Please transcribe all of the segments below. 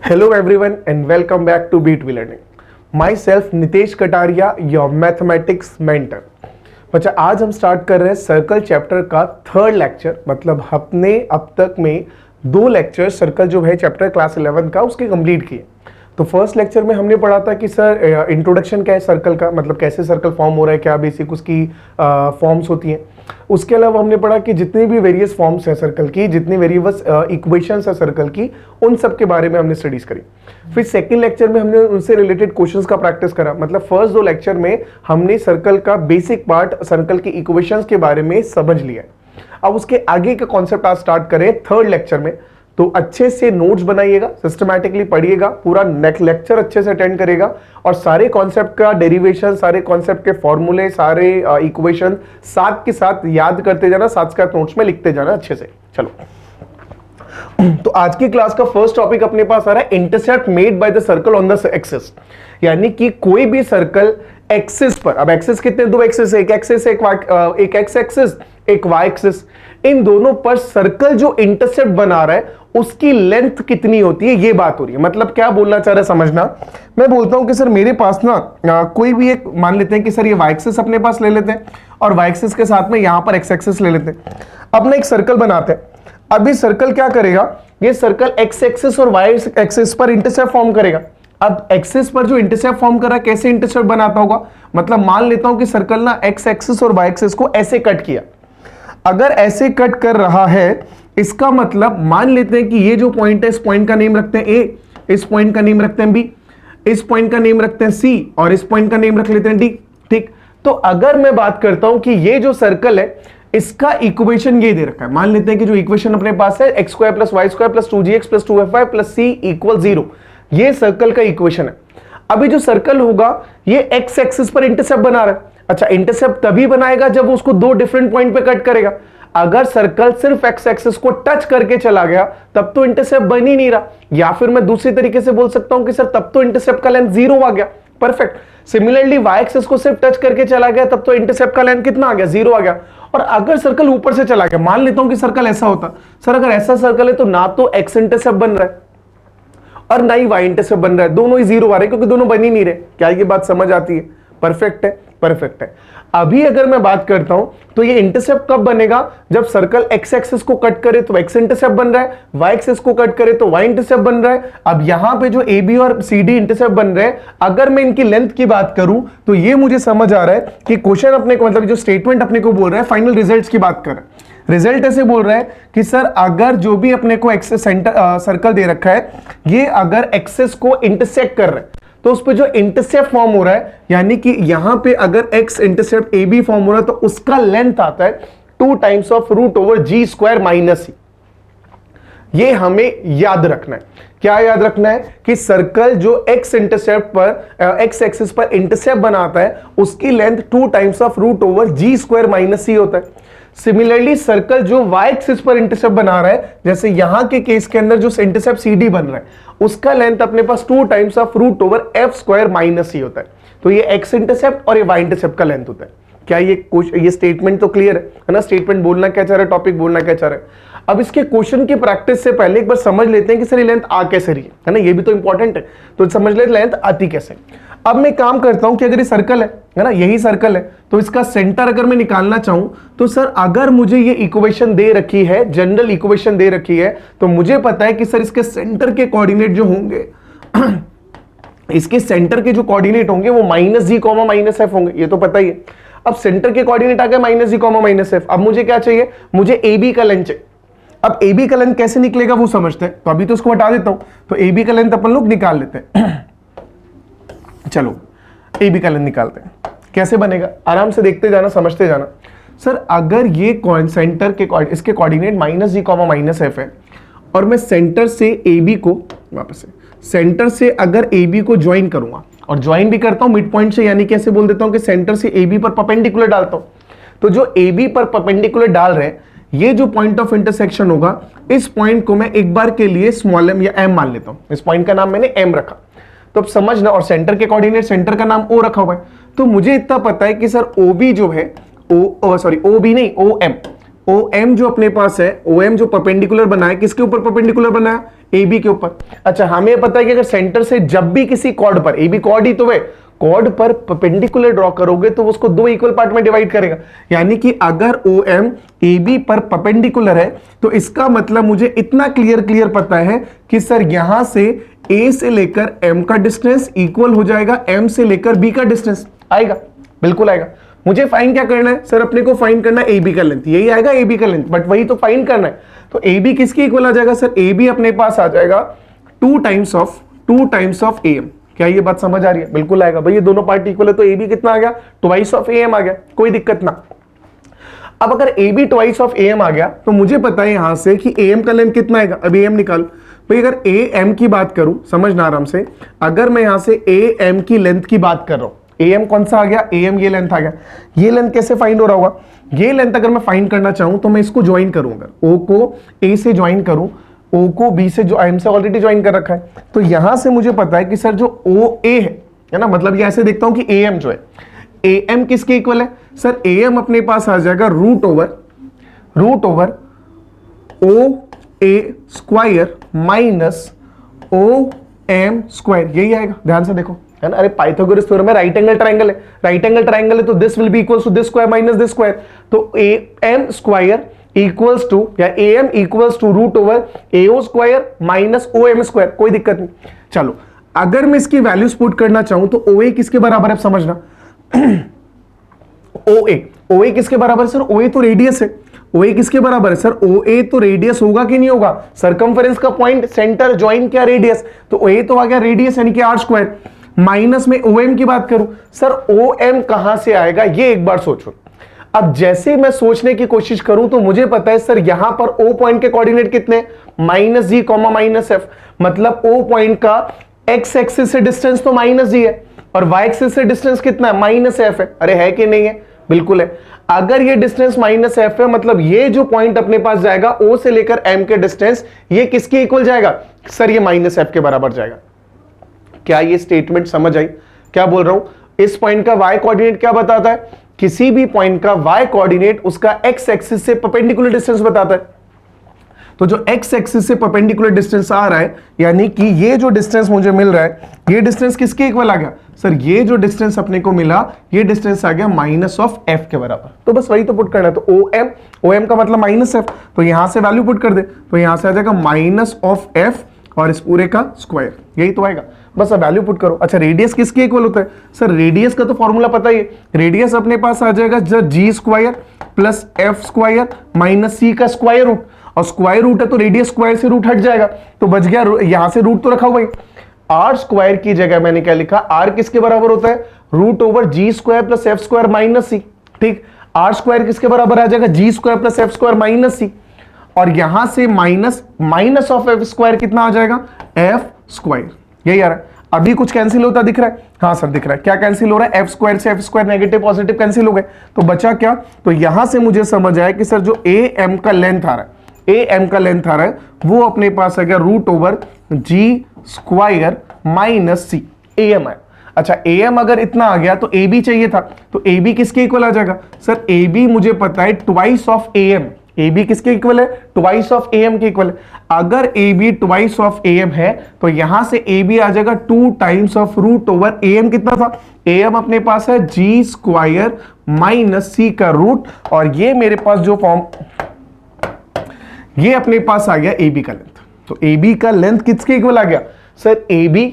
Hello everyone and welcome back to Beat We Learning. Myself Nitesh Kataria, your mathematics mentor. बच्चा आज हम start कर रहे हैं सर्कल चैप्टर का थर्ड लेक्चर। मतलब हमने अब तक में 2 लेक्चर सर्कल जो है चैप्टर क्लास 11 का उसके कंप्लीट किए। तो फर्स्ट लेक्चर में हमने पढ़ा था कि सर इंट्रोडक्शन क्या है सर्कल का, मतलब कैसे सर्कल फॉर्म हो रहा है, क्या बेसिक उसकी फॉर्म्स होती हैं। उसके अलावा हमने पढ़ा कि जितनी भी वेरियस फॉर्म्स हैं सर्कल की, जितनी वेरियस इक्वेशंस है सर्कल की, उन सब के बारे में हमने स्टडीज करी। फिर सेकंड लेक्चर में हमने उनसे रिलेटेड क्वेश्चंस का प्रैक्टिस करा। मतलब फर्स्ट 2 लेक्चर में हमने सर्कल का बेसिक पार्ट, सर्कल की इक्वेशंस के बारे में समझ लिया है। अब उसके आगे का कॉन्सेप्ट आज स्टार्ट करें थर्ड लेक्चर में। तो अच्छे से नोट्स बनाइएगा, सिस्टमैटिकली पढ़िएगा, पूरा नेक्स्ट लेक्चर अच्छे से अटेंड करेगा और सारे कॉन्सेप्ट का डेरिवेशन, सारे कॉन्सेप्ट के फॉर्मूले, सारे इक्वेशन साथ के साथ याद करते जाना, साथ के साथ नोट्स में लिखते जाना अच्छे से। चलो, तो आज की क्लास का फर्स्ट टॉपिक अपने पास आ रहा है intercept made by the circle on the axis. यानी कि कोई भी सर्कल एक्सिस पर, अब एक्सिस कितने, 2 एक्सिस, एक एक्सिस, एक एक्स एक्सिस, एक वाई एक्सिस, इन दोनों पर सर्कल जो इंटरसेप्ट बना रहा है उसकी लेंथ कितनी होती है, ये बात हो रही है। मतलब क्या बोलना चाह रहा है समझना। मैं बोलता हूं कि सर मेरे पास ना कोई भी एक, मान लेते हैं कि सर ये वाई एक्सिस अपने पास ले लेते हैं और वाई एक्सिस के साथ में यहां पर एक्स एक्सिस ले लेते हैं। अब ना एक सर्कल बनाते हैं। अभी सर्कल क्या करेगा, ये सर्कल एक्स एक्सिस और वाई एक्सिस पर इंटरसेप्ट फॉर्म करेगा। अब एक्सिस पर जो इंटरसेप्ट फॉर्म कर रहा है, कैसे इंटरसेप्ट बनाता होगा, मतलब मान लेता हूं कि सर्कल ना एक्स एक्सिस और वाई एक्सिस को ऐसे कट किया। अगर ऐसे कट कर रहा है, इसका मतलब मान लेते हैं कि ये जो पॉइंट है, इस पॉइंट का नेम रखते हैं ए, इस पॉइंट का नेम रखते हैं बी, इस पॉइंट का नेम रखते हैं सी और इस पॉइंट का नेम रख लेते हैं डी। ठीक, तो अगर मैं बात करता हूं कि ये जो सर्कल है इसका इक्वेशन ये दे रखा है, मान लेते हैं कि जो इक्वेशन अपने पास है x² + y² + 2gx + 2fy + c = 0, ये सर्कल का इक्वेशन है। अभी जो सर्कल होगा ये x एक्सिस पर इंटरसेप्ट बना रहा है। अच्छा, इंटरसेप्ट तभी बनाएगा जब उसको 2 डिफरेंट पॉइंट पे कट करेगा। अगर सर्कल सिर्फ x एक्सिस को टच करके चला गया तब तो इंटरसेप्ट बन ही नहीं रहा, या फिर मैं दूसरी तरीके से बोल सकता हूं कि सर तब तो इंटरसेप्ट का लेंथ 0 आ गया। परफेक्ट। सिमिलरली y एक्सिस को सिर्फ टच करके चला गया तब तो इंटरसेप्ट का लेंथ कितना आ गया, 0 आ गया। और अगर सर्कल ऊपर से चला गया, मान लेता हूं कि सर्कल ऐसा होता, सर अगर ऐसा सर्कल है तो ना तो x इंटरसेप्ट बन रहा है और ना ही y इंटरसेप्ट बन रहा है, दोनों ही 0 आ रहे हैं क्योंकि दोनों बन ही नहीं रहे। क्या ये बात समझ आती है? परफेक्ट है, परफेक्ट है। अभी अगर मैं बात करता हूं तो ये इंटरसेप्ट कब बनेगा, जब सर्कल x एक्सिस को कट करे तो x इंटरसेप्ट बन रहा है, y एक्सिस को कट करे तो y इंटरसेप्ट बन रहा है। अब यहां पे जो AB और CD इंटरसेप्ट बन रहे हैं, अगर मैं इनकी लेंथ की बात करूं तो ये मुझे समझ आ रहा है कि क्वेश्चन अपने को, मतलब जो स्टेटमेंट अपने को बोल रहा है, फाइनल रिजल्ट्स की बात कर रहा है। रिजल्ट ऐसे बोल रहा है कि सर अगर जो भी अपने को एक्सिस सेंटर सर्कल दे रखा है, ये अगर एक्सिस को इंटरसेक्ट कर रहा है तो उस पे जो इंटरसेप्ट फॉर्म हो रहा है, यानी कि यहां पे अगर x इंटरसेप्ट AB फॉर्म हो रहा है तो उसका लेंथ आता है 2 टाइम्स ऑफ √g² - c। ये हमें याद रखना है। क्या याद रखना है कि सर्कल जो x इंटरसेप्ट पर, x एक्सिस पर इंटरसेप्ट बनाता है उसकी length 2 times of √g² - c होता है। सिमिलरली सर्कल जो y एक्सिस पर इंटरसेप्ट बना रहा है, जैसे यहां के केस के अंदर जो इंटरसेप्ट CD बन रहा है उसका लेंथ अपने पास 2 टाइम्स ऑफ √f² - c होता है। तो ये x इंटरसेप्ट और ये y इंटरसेप्ट का लेंथ होता है। क्या ये स्टेटमेंट तो क्लियर है ना? स्टेटमेंट बोलना क्या चाह रहा है, टॉपिक बोलना क्या चाह रहा है। अब इसके क्वेश्चन की प्रैक्टिस से पहले एक बार समझ लेते हैं कि सर ये लेंथ आ कैसे रही है ना, ये भी तो इंपॉर्टेंट है। तो समझ लेते लेंथ आती कैसे। अब मैं काम करता हूं कि अगर ये सर्कल है ना, यही सर्कल है, तो इसका सेंटर अगर मैं निकालना चाहूं तो सर अगर मुझे ये इक्वेशन दे रखी है, जनरल इक्वेशन दे रखी है, तो मुझे पता है कि सर इसके सेंटर के कोऑर्डिनेट जो होंगे इसके सेंटर के जो कोऑर्डिनेट होंगे वो -g, -f होंगे, ये तो पता ही है। अब सेंटर के कोऑर्डिनेट आ गए -g, -f। अब मुझे क्या चाहिए, मुझे AB का लेंथ चाहिए। अब AB का लेंथ कैसे निकलेगा वो समझते हैं, तो अभी तो उसको हटा देता हूं। तो AB का लेंथ अपन लोग निकाल लेते हैं। चलो AB का लेंथ निकालते हैं। कैसे बनेगा, आराम से देखते जाना, समझते जाना। सर अगर ये सेंटर के इसके कोऑर्डिनेट -g, -f है और मैं सेंटर से AB को, वापस से सेंटर से अगर AB को ज्वाइन करूंगा, और ज्वाइन भी करता हूं मिड पॉइंट से, यानी कैसे बोल देता हूं कि सेंटर से AB पर परपेंडिकुलर डालता हूं, तो जो AB पर परपेंडिकुलर डाल रहे हैं, ये जो पॉइंट ऑफ इंटरसेक्शन होगा, इस पॉइंट को मैं एक बार के लिए स्मॉल m या m मान लेता हूं। इस पॉइंट का नाम मैंने m रखा, तो अब समझना, और सेंटर के कोऑर्डिनेट, सेंटर का नाम O रखा हुआ है। तो मुझे इतना पता है कि सर OB जो है, OB नहीं OM, OM जो अपने पास है, OM जो परपेंडिकुलर बना है, किसके ऊपर परपेंडिकुलर बना है? AB के ऊपर। अच्छा, हमें पता है कि अगर सेंटर से जब भी किसी कॉर्ड पर, AB कॉर्ड ही तो है, कॉर्ड पर परपेंडिकुलर ड्रॉ करोगे तो उसको दो इक्वल पार्ट में डिवाइड करेगा। यानी कि अगर OM AB पर परपेंडिकुलर है तो इसका मतलब मुझे इतना क्लियर पता है कि सर यहां से A से लेकर M का डिस्टेंस इक्वल हो जाएगा M से लेकर B का डिस्टेंस। आएगा, बिल्कुल आएगा। मुझे फाइंड क्या करना है सर? अपने को फाइंड करना है AB का लेंथ, यही आएगा AB का लेंथ, बट वही तो फाइंड करना है। तो AB किसके इक्वल आ जाएगा सर? AB अपने पास आ जाएगा 2 टाइम्स ऑफ AM। क्या ये बात समझ आ रही है? बिल्कुल आएगा भाई, ये दोनों पार्ट इक्वल है तो AB कितना आ गया? ट्वाइस ऑफ AM आ गया, कोई दिक्कत ना। अब अगर AB ट्वाइस ऑफ AM आ गया तो मुझे पता है यहां से कि AM का लेंथ कितना आएगा। अब AM निकाल भाई। अगर AM की बात करूं, समझना आराम से, अगर मैं यहां से AM की लेंथ की बात कर रहा हूं, AM कौन सा आ गया? AM ये लेंथ आ गया। ये लेंथ कैसे फाइंड हो रहा होगा? ये लेंथ अगर मैं फाइंड करना चाहूं तो मैं इसको ज्वाइन करूंगा, O को A से ज्वाइन करूं, O को B से, जो M से ऑलरेडी ज्वाइन कर रखा है। तो यहां से मुझे पता है कि सर जो OA है ना, मतलब ये ऐसे देखता हूं कि AM जो है, AM किसके इक्वल है सर? AM अपने पास आ जाएगा root over OA square minus OM square, यही आएगा। ध्यान से देखो, है ना। अरे पाइथागोरस थ्योरम में राइट एंगल ट्रायंगल है, राइट एंगल ट्रायंगल है तो this will be equals to this square minus this square. तो AM स्क्वायर इक्वल्स टू, या AM equals to root over AO square minus OM square, कोई दिक्कत नहीं। चलो, अगर मैं इसकी वैल्यूज पुट करना चाहूं तो OA किसके बराबर है समझना। OA किसके बराबर है सर? OA तो रेडियस है। OA किसके बराबर है सर? OA तो रेडियस होगा कि नहीं होगा? सरकमफेरेंस का पॉइंट सेंटर ज्वाइन किया रेडियस, तो OA तो आ गया रेडियस यानी कि R स्क्वायर। माइनस में OM की बात करूं सर, OM कहां से आएगा ये एक बार सोचो। अब जैसे मैं सोचने की कोशिश करूं तो मुझे पता है सर यहां पर O पॉइंट के कोऑर्डिनेट कितने? -G, -F। मतलब O पॉइंट का X एक्सिस से डिस्टेंस तो -G है और Y एक्सिस से डिस्टेंस कितना है? -F है। अरे है कि नहीं है? बिल्कुल है। अगर ये डिस्टेंस -F है मतलब ये जो पॉइंट अपने पास जाएगा O से लेकर M के डिस्टेंस, ये किसके इक्वल जाएगा सर? ये -F के बराबर जाएगा। क्या ये स्टेटमेंट समझ आई? क्या बोल रहा हूं? इस पॉइंट का Y कोऑर्डिनेट क्या बताता है? किसी भी पॉइंट का Y कोऑर्डिनेट उसका X एक्सिस से परपेंडिकुलर डिस्टेंस बताता है। तो जो X एक्सिस से परपेंडिकुलर डिस्टेंस आ रहा है, यानी कि ये जो डिस्टेंस मुझे मिल रहा है, ये डिस्टेंस किसके इक्वल आ गया सर? ये जो डिस्टेंस अपने को मिला, ये डिस्टेंस आ गया -F के बराबर। तो बस वही तो पुट करना है। तो OM का मतलब -F, तो यहां से वैल्यू पुट कर दे, तो यहां से आ जाएगा -F और इस पूरे का स्क्वायर, यही तो आएगा। बस अब वैल्यू पुट करो। अच्छा, रेडियस किसके इक्वल होता है सर? रेडियस का तो फॉर्मूला पता ही है। रेडियस अपने पास आ जाएगा G square plus F square minus C का स्क्वायर रूट, और स्क्वायर रूट है तो रेडियस स्क्वायर से रूट हट जाएगा, तो बच गया, यहां से रूट तो रखा हुआ है। R स्क्वायर की जगह मैंने क्या लिखा? R किसके बराबर होता है? Root over G square plus F square minus C। ठीक, R स्क्वायर किसके बराबर आ जाएगा? G square plus F square minus C, और यहां से माइनस ऑफ F स्क्वायर कितना आ जाएगा? F स्क्वायर, यही आ रहा है। अभी कुछ कैंसिल होता दिख रहा है? हाँ सर दिख रहा है। क्या कैंसिल हो रहा है? F स्क्वायर से F square negative positive cancel हो गए, तो बचा क्या? तो यहां से मुझे समझ आया कि सर जो AM का लेंथ आ रहा है, AM का लेंथ आ रहा है, वो अपने पास आ गया root over G square minus C, AM है। अच्छा, AM अगर इतना आ गया तो AB चाहिए था, तो AB किसके इक्वल आ जाएगा सर? AB मुझे पता है ट्वाइस ऑफ AM। AB किसके इक्वल है? ट्वाइस ऑफ AM के इक्वल है। अगर AB ट्वाइस ऑफ AM है तो यहां से AB आ जाएगा 2 times of root over AM। कितना था? AM अपने पास है G स्क्वायर माइनस C का रूट, और ये मेरे पास जो फॉर्म, ये अपने पास आ गया AB का लेंथ। तो AB का लेंथ किसके इक्वल आ गया सर? AB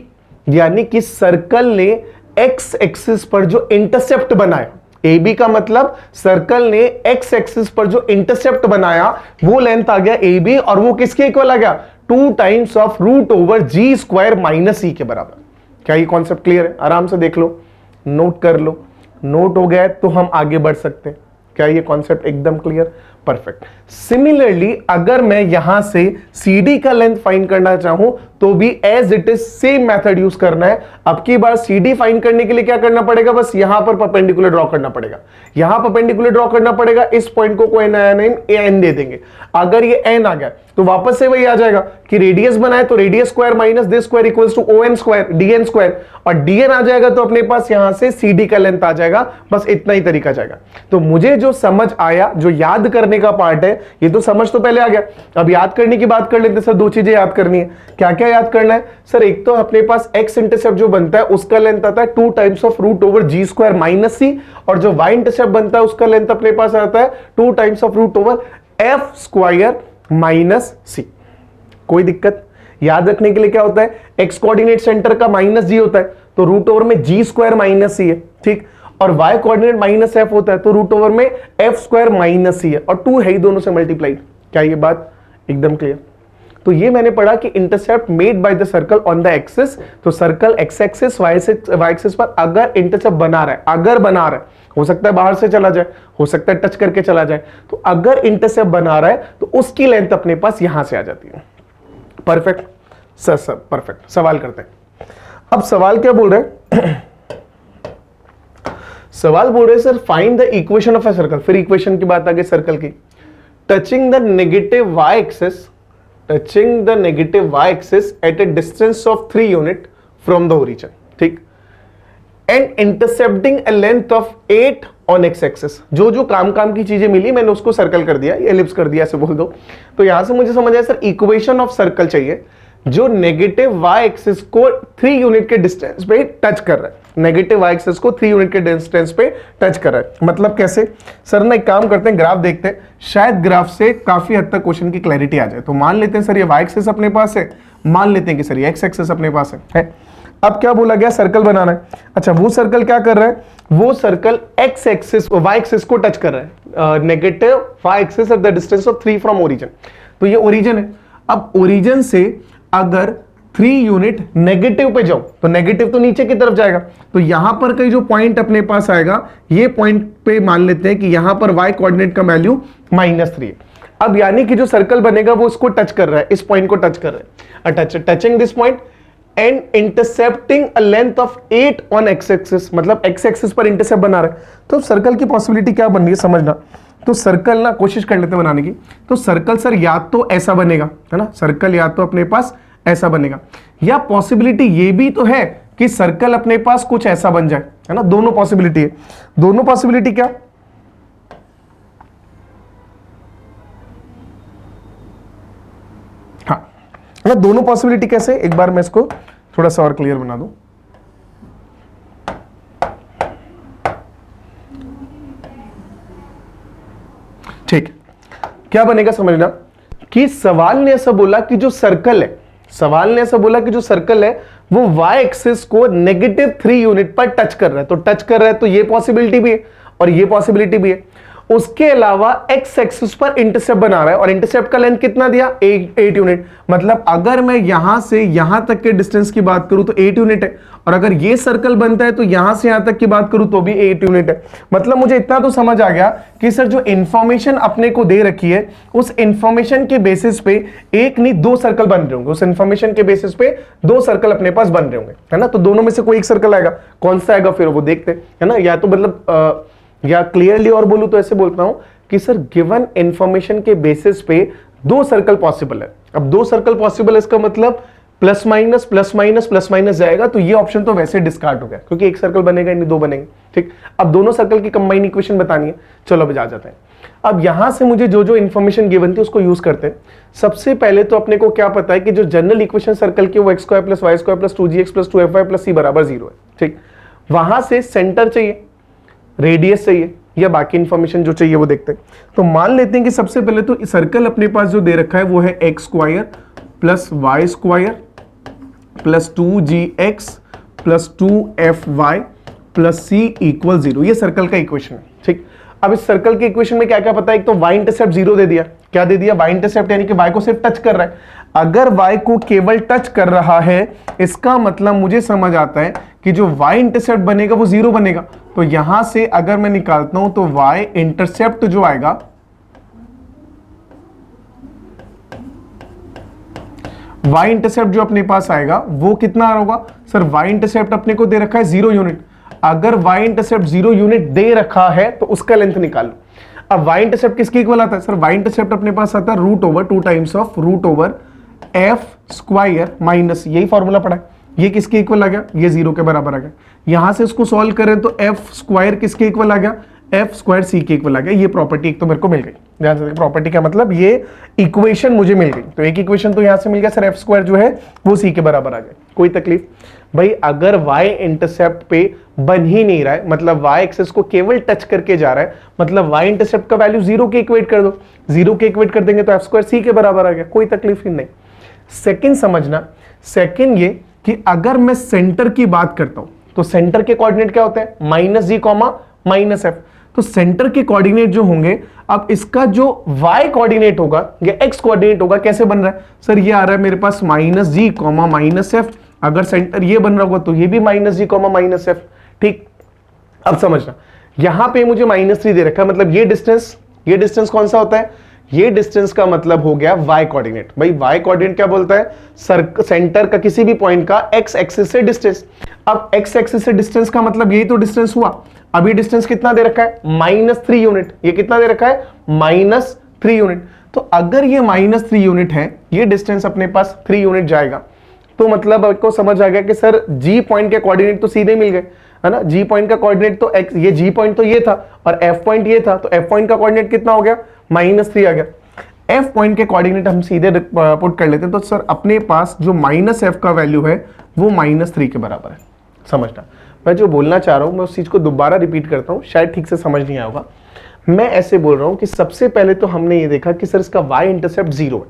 यानी कि सर्कल ने X एक्सिस पर जो इंटरसेप्ट बनाया, AB का मतलब सर्कल ने X एक्सिस पर जो इंटरसेप्ट बनाया वो लेंथ आ गया AB, और वो किसके इक्वल आ गया? 2 times of root over G square minus C के बराबर। क्या ये कॉन्सेप्ट क्लियर है? आराम से देख लो, नोट कर लो। नोट हो गया तो हम आगे बढ़ सकते हैं। क्या ये कॉन्सेप्ट एकदम क्लियर? परफेक्ट। सिमिलरली अगर मैं यहां से CD का लेंथ फाइंड करना चाहूं तो भी as it is same method use करना है। अब की बार CD फाइंड करने के लिए क्या करना पड़ेगा, बस यहां पर परपेंडिकुलर ड्रॉ करना पड़ेगा, यहां परपेंडिकुलर ड्रॉ करना पड़ेगा, इस पॉइंट को कोई नया नेम एन दे देंगे। अगर ये एन आ गया तो वापस से वही आ जाएगा कि रेडियस बनाए तो radius square minus this square equals to ON square DN square, और DN आ जाएगा तो अपने पास यहां से CD का लेंथ आ जाएगा। बस इतना ही तरीका जाएगा। तो मुझे जो समझ आया, जो याद करने का पार्ट है, ये तो समझ तो पहले आ गया। अब याद करने की बात कर लेते हैं सर। दो चीजें याद करनी है। क्या क्या याद करना है सर? एक तो अपने पास x इंटरसेप्ट जो बनता है उसका लेंथ आता है 2 times of root over g square minus c, और जो y इंटरसेप्ट बनता है उसका लेंथ अपने पास आता है 2 times of root over f square minus c। कोई दिक्कत? याद रखने के लिए क्या होता है, x कोऑर्डिनेट सेंटर का माइनस g होता है तो रूट ओवर में g स्क्वायर माइनस c है, ठीक, और y कोऑर्डिनेट माइनस f होता है तो रूट ओवर में f स्क्वायर माइनस c है, और 2 है ही दोनों से मल्टीप्लाइड। क्या ये बात एकदम क्लियर? तो ये मैंने पढ़ा कि intercept made by the circle on the axis, तो circle X axis Y axis पर अगर इंटरसेप्ट बना रहा है, अगर बना रहा है, हो सकता है बाहर से चला जाए, हो सकता है टच करके चला जाए, तो अगर इंटरसेप्ट बना रहा है तो उसकी लेंथ अपने पास यहां से आ जाती है। Perfect sir, sir perfect. सवाल करते हैं। अब सवाल क्या बोल रहे हैं? सवाल बोल रहे हैं sir find the equation of a circle. फिर इक्वेशन की बात आ गई सर्कल की। Touching the negative y axis, touching the negative y axis at a distance of 3 unit from the origin, ठीक, and intercepting a length of 8 on x axis। जो जो काम की चीजें मिली मैंने उसको सर्कल कर दिया, एलिप्स कर दिया, ऐसे बोल दो। तो यहां से मुझे समझ आया सर इक्वेशन ऑफ सर्कल चाहिए जो नेगेटिव y एक्सिस को 3 यूनिट के डिस्टेंस पे टच कर रहा है, नेगेटिव y एक्सिस को 3 यूनिट के डिस्टेंस पे टच कर रहा है। मतलब कैसे सर? ना एक काम करते हैं, ग्राफ देखते हैं, शायद ग्राफ से काफी हद तक क्वेश्चन की क्लैरिटी आ जाए। तो मान लेते हैं सर ये y एक्सिस अपने पास है, मान लेते हैं कि सर ये x एक्सिस अपने पास है। अब क्या बोला गया, सर्कल बनाना है। अच्छा, वो सर्कल क्या कर रहा है? वो circle x axis y axis को टच कर रहा है, negative y axis at the distance of 3 from origin. तो ये ओरिजिन है। अब ओरिजिन से अगर 3 यूनिट नेगेटिव पे जाओ तो नेगेटिव तो नीचे की तरफ जाएगा, तो यहां पर कई जो पॉइंट अपने पास आएगा, ये पॉइंट पे मान लेते हैं कि यहां पर y कोऑर्डिनेट का वैल्यू -3 है। अब यानी कि जो सर्कल बनेगा वो इसको टच कर रहा है, इस पॉइंट को टच कर रहा है, touching this point and intercepting a length of 8 on x axis, मतलब x एक्सिस पर इंटरसेप्ट बना रहा है। तो सर्कल की पॉसिबिलिटी क्या बन रही है समझना। तो सर्कल ना कोशिश कर लेते हैं बनाने की। तो सर्कल सर या तो ऐसा बनेगा, है ना, सर्कल या तो अपने पास ऐसा बनेगा, या पॉसिबिलिटी ये भी तो है कि सर्कल अपने पास कुछ ऐसा बन जाए, है ना। दोनों पॉसिबिलिटी है। दोनों पॉसिबिलिटी क्या? हाँ, है ना, दोनों पॉसिबिलिटी कैसे? एक बार मैं इसको थोड़ा सा और क्लियर बना दूं। ठीक, क्या बनेगा समझना कि सवाल ने ऐसा बोला कि जो सर्कल है, सवाल ने ऐसा बोला कि जो सर्कल है वो y एक्सिस को -3 यूनिट पर टच कर रहा है। तो टच कर रहा है तो ये पॉसिबिलिटी भी है और ये पॉसिबिलिटी भी है। उसके अलावा x एक्सिस पर इंटरसेप्ट बना रहा है और इंटरसेप्ट का लेंथ कितना दिया? 8 यूनिट। मतलब अगर मैं यहां से यहां तक के डिस्टेंस की बात करूं तो 8 यूनिट है, और अगर ये सर्कल बनता है तो यहां से यहां तक की बात करूं तो भी 8 यूनिट है। मतलब मुझे इतना तो समझ आ गया कि सर जो इंफॉर्मेशन अपने को दे रखी है उस इंफॉर्मेशन के बेसिस पे एक नहीं 2 सर्कल बन रहे होंगे, उस इंफॉर्मेशन के बेसिस पे 2 सर्कल अपने पास बन रहे होंगे, है ना। तो दोनों में से कोई एक सर्कल आएगा, कौन सा आएगा फिर वो देखते हैं, है ना। या तो मतलब या क्लियरली और बोलूं तो ऐसे बोलता हूं कि सर गिवन इंफॉर्मेशन के बेसिस पे 2 सर्कल पॉसिबल है। अब 2 सर्कल पॉसिबल है इसका मतलब plus minus plus minus plus minus जाएगा, तो ये ऑप्शन तो वैसे डिस्कार्ड हो गया क्योंकि एक सर्कल बनेगा नहीं 2 बनेंगे, ठीक। अब दोनों सर्कल की कंबाइन इक्वेशन बतानी है। चलो अब जा जाते हैं। अब यहां से मुझे जो जो इंफॉर्मेशन गिवन थी उसको यूज करते हैं। सबसे पहले तो अपने को क्या पता है कि जो जनरल इक्वेशन सर्कल की वो x square plus y square plus 2gx plus 2fy plus c बराबर 0 है, ठीक। वहां से सेंटर चाहिए, रेडियस चाहिए, या बाकी इंफॉर्मेशन जो चाहिए वो देखते हैं। तो मान लेते हैं कि सबसे पहले तो सर्कल अपने पास जो दे रखा है वो है x square plus y square plus 2gx plus 2fy plus c equal 0। ये सर्कल का इक्वेशन है, ठीक। अब इस सर्कल के इक्वेशन में क्या क्या पता है? एक तो y इंटरसेप्ट 0 दे दिया। क्या दे दिया? y इंटरसेप्ट, यानी कि y को सिर्फ टच कर रहा है। अगर y को केवल टच कर रहा है इसका मतलब मुझे समझ आता है कि जो y इंटरसेप्ट बनेगा वो 0 बनेगा। तो यहां से अगर मैं निकालता हूं तो y इंटरसेप्ट जो आएगा y इंटरसेप्ट जो अपने पास आएगा वो कितना होगा सर? y इंटरसेप्ट अपने को दे रखा है 0 यूनिट। अगर y इंटरसेप्ट 0 यूनिट दे रखा है तो उसका लेंथ निकाल लो। अब y इंटरसेप्ट किसके इक्वल आता है सर? y इंटरसेप्ट अपने पास आता है root over 2 times of root over f square minus, यही फॉर्मूला पड़ा है, ये किसके इक्वल आ गया? ये 0 के बराबर आ गया। यहां से इसको सॉल्व करें तो एफ स्क्वायर किसके इक्वल आ गया? एफ स्क्वायर सी के इक्वल आ गया। ये प्रॉपर्टी एक तो मेरे को मिल गई। ध्यान से, प्रॉपर्टी का मतलब ये इक्वेशन मुझे मिल गई। तो एक इक्वेशन तो यहां से मिल गया सर, एफ स्क्वायर जो है वो सी के बराबर आ गया। कोई तकलीफ भाई? अगर y इंटरसेप्ट पे बन ही नहीं रहा है, मतलब y एक्सिस को केवल टच करके जा रहा है, मतलब y इंटरसेप्ट का वैल्यू 0 के इक्वेट कर दो। 0 के इक्वेट कर देंगे तो एफ स्क्वायर सी के बराबर आ गया। कोई तकलीफ ही नहीं। सेकंड समझना, सेकंड ये कि अगर मैं सेंटर की बात करता हूं तो सेंटर के कोऑर्डिनेट क्या होते हैं? माइनस जी कॉमा माइनस एफ। तो सेंटर के कोऑर्डिनेट जो होंगे, अब इसका जो y कोऑर्डिनेट होगा या x कोऑर्डिनेट होगा, कैसे बन रहा है सर? ये आ रहा है मेरे पास माइनस जी कॉमा माइनस एफ। अगर सेंटर ये बन रहा होगा तो ये भी माइनस जी कॉमा माइनस एफ। ठीक, अब समझना, यहां पे मुझे -3 दे रखा है, मतलब ये डिस्टेंस कौन सा होता है? ये डिस्टेंस का मतलब हो गया y कोऑर्डिनेट। भाई y कोऑर्डिनेट क्या बोलता है? सेंटर का किसी भी पॉइंट का x एक्सिस से डिस्टेंस। अब x एक्सिस से डिस्टेंस का मतलब यही तो डिस्टेंस हुआ। अभी डिस्टेंस कितना दे रखा है? -3 यूनिट। ये कितना दे रखा है? -3 यूनिट। तो अगर ये -3 यूनिट है, ये डिस्टेंस अपने पास 3 यूनिट जाएगा, तो मतलब आपको समझ आ गया कि सर जी पॉइंट के कोऑर्डिनेट तो सीधे मिल गए, है ना? जी पॉइंट का कोऑर्डिनेट तो x, ये जी पॉइंट तो ये था और f पॉइंट ये था, तो f पॉइंट का कोऑर्डिनेट कितना हो गया? -3 आ गया। f पॉइंट के कोऑर्डिनेट हम सीधे पुट कर लेते हैं, तो सर अपने पास जो -f का वैल्यू है वो -3 के बराबर है। समझना, मैं जो बोलना चाह रहा हूं मैं उस चीज को दोबारा रिपीट करता हूं, शायद ठीक से समझ नहीं आया होगा। मैं ऐसे बोल रहा हूं कि सबसे पहले तो हमने ये देखा कि सर इसका y इंटरसेप्ट 0 है,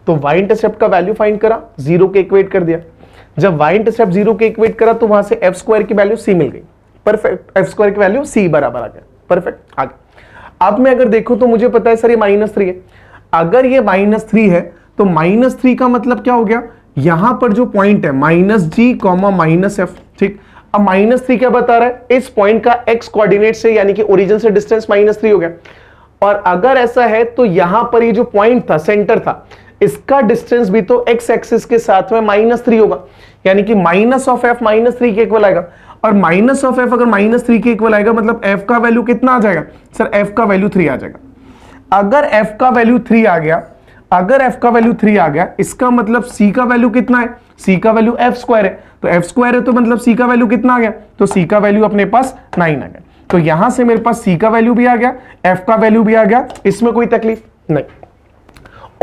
तो y इंटरसेप्ट का वैल्यू फाइंड करा, 0 के इक्वेट कर दिया। जब y इंटरसेप्ट 0 के इक्वेट करा तो वहां से एफ स्क्वायर की वैल्यू c मिल गई। परफेक्ट, एफ स्क्वायर की वैल्यू c बराबर आ गया। परफेक्ट, आगे। अब मैं अगर देखूं तो मुझे पता है सर ये -3 है। अगर ये -3 है तो -3 का मतलब क्या हो गया? यहां पर जो पॉइंट है -g -f। ठीक, अब -3 क्या बता रहा है? इस पॉइंट का x कोऑर्डिनेट से यानी कि ओरिजिन से डिस्टेंस -3 हो गया। और अगर ऐसा है तो यहां पर ये जो पॉइंट था, सेंटर था, इसका डिस्टेंस भी तो x एक्सिस के साथ में -3 होगा, यानी कि -f -3 के इक्वल आएगा। और -f अगर -3 के इक्वल आएगा मतलब f का वैल्यू कितना आ जाएगा सर? f का वैल्यू 3 आ जाएगा। अगर f का वैल्यू 3 आ गया, अगर f का वैल्यू 3 आ गया, इसका मतलब c का वैल्यू कितना है? c का वैल्यू f स्क्वायर है, तो f स्क्वायर है तो मतलब c का वैल्यू कितना आ गया? तो c का वैल्यू अपने पास 9 आ गया। तो यहां से मेरे पास c का वैल्यू भी आ गया, f का वैल्यू भी आ गया, इसमें कोई तकलीफ नहीं।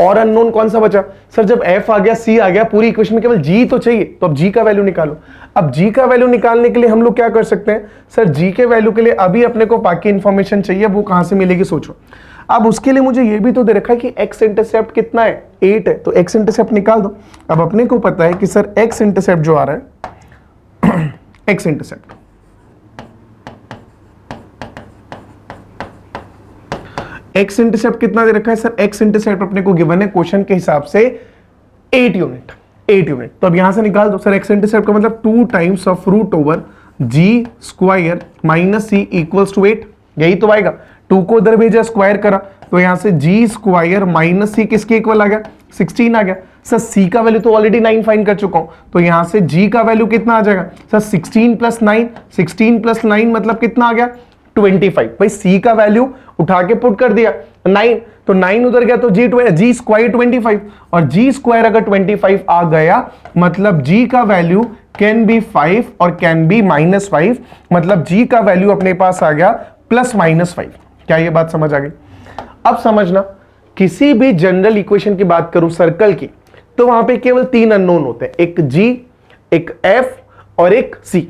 और अननोन कौन सा बचा सर? जब f आ गया, c आ गया, पूरी इक्वेशन में केवल g तो चाहिए, तो अब g का वैल्यू निकालो। अब g का वैल्यू निकालने के लिए हम लोग क्या कर सकते हैं सर? g के वैल्यू के लिए अभी अपने को बाकी इंफॉर्मेशन चाहिए, वो कहां से मिलेगी सोचो। अब उसके लिए मुझे ये भी तो दे रखा है कि x इंटरसेप्ट कितना है? 8 है, तो x इंटरसेप्ट निकाल दो। अब अपने को पता है कि सर x इंटरसेप्ट जो आ रहा है x इंटरसेप्ट x इंटरसेप्ट कितना दे रखा है सर? x इंटरसेप्ट अपने को गिवन है क्वेश्चन के हिसाब से 8 यूनिट। 8 यूनिट, तो अब यहां से निकाल दो सर। x इंटरसेप्ट का मतलब 2 times of root over g square minus c equals to 8, यही तो आएगा। 2 को उधर भेजा, स्क्वायर करा, तो यहां से g स्क्वायर माइनस c किसके इक्वल आ गया? 16 आ गया। सर c का वैल्यू तो ऑलरेडी 9 फाइंड कर चुका हूं, तो यहां से g का वैल्यू कितना आ जाएगा सर? 16 + 9, 16 + 9 मतलब कितना आ गया? 25। भाई c का वैल्यू उठा के पुट कर दिया 9, तो 9 उधर गया तो g स्क्वायर 25, और g स्क्वायर अगर 25 आ गया मतलब g का वैल्यू कैन बी 5 और कैन बी -5, मतलब g का वैल्यू अपने पास आ गया +-5। क्या ये बात समझ आ गई? अब समझना, किसी भी जनरल इक्वेशन की बात करूं सर्कल की, तो वहां पे केवल 3 अननोन होते हैं, एक g, एक f और एक c।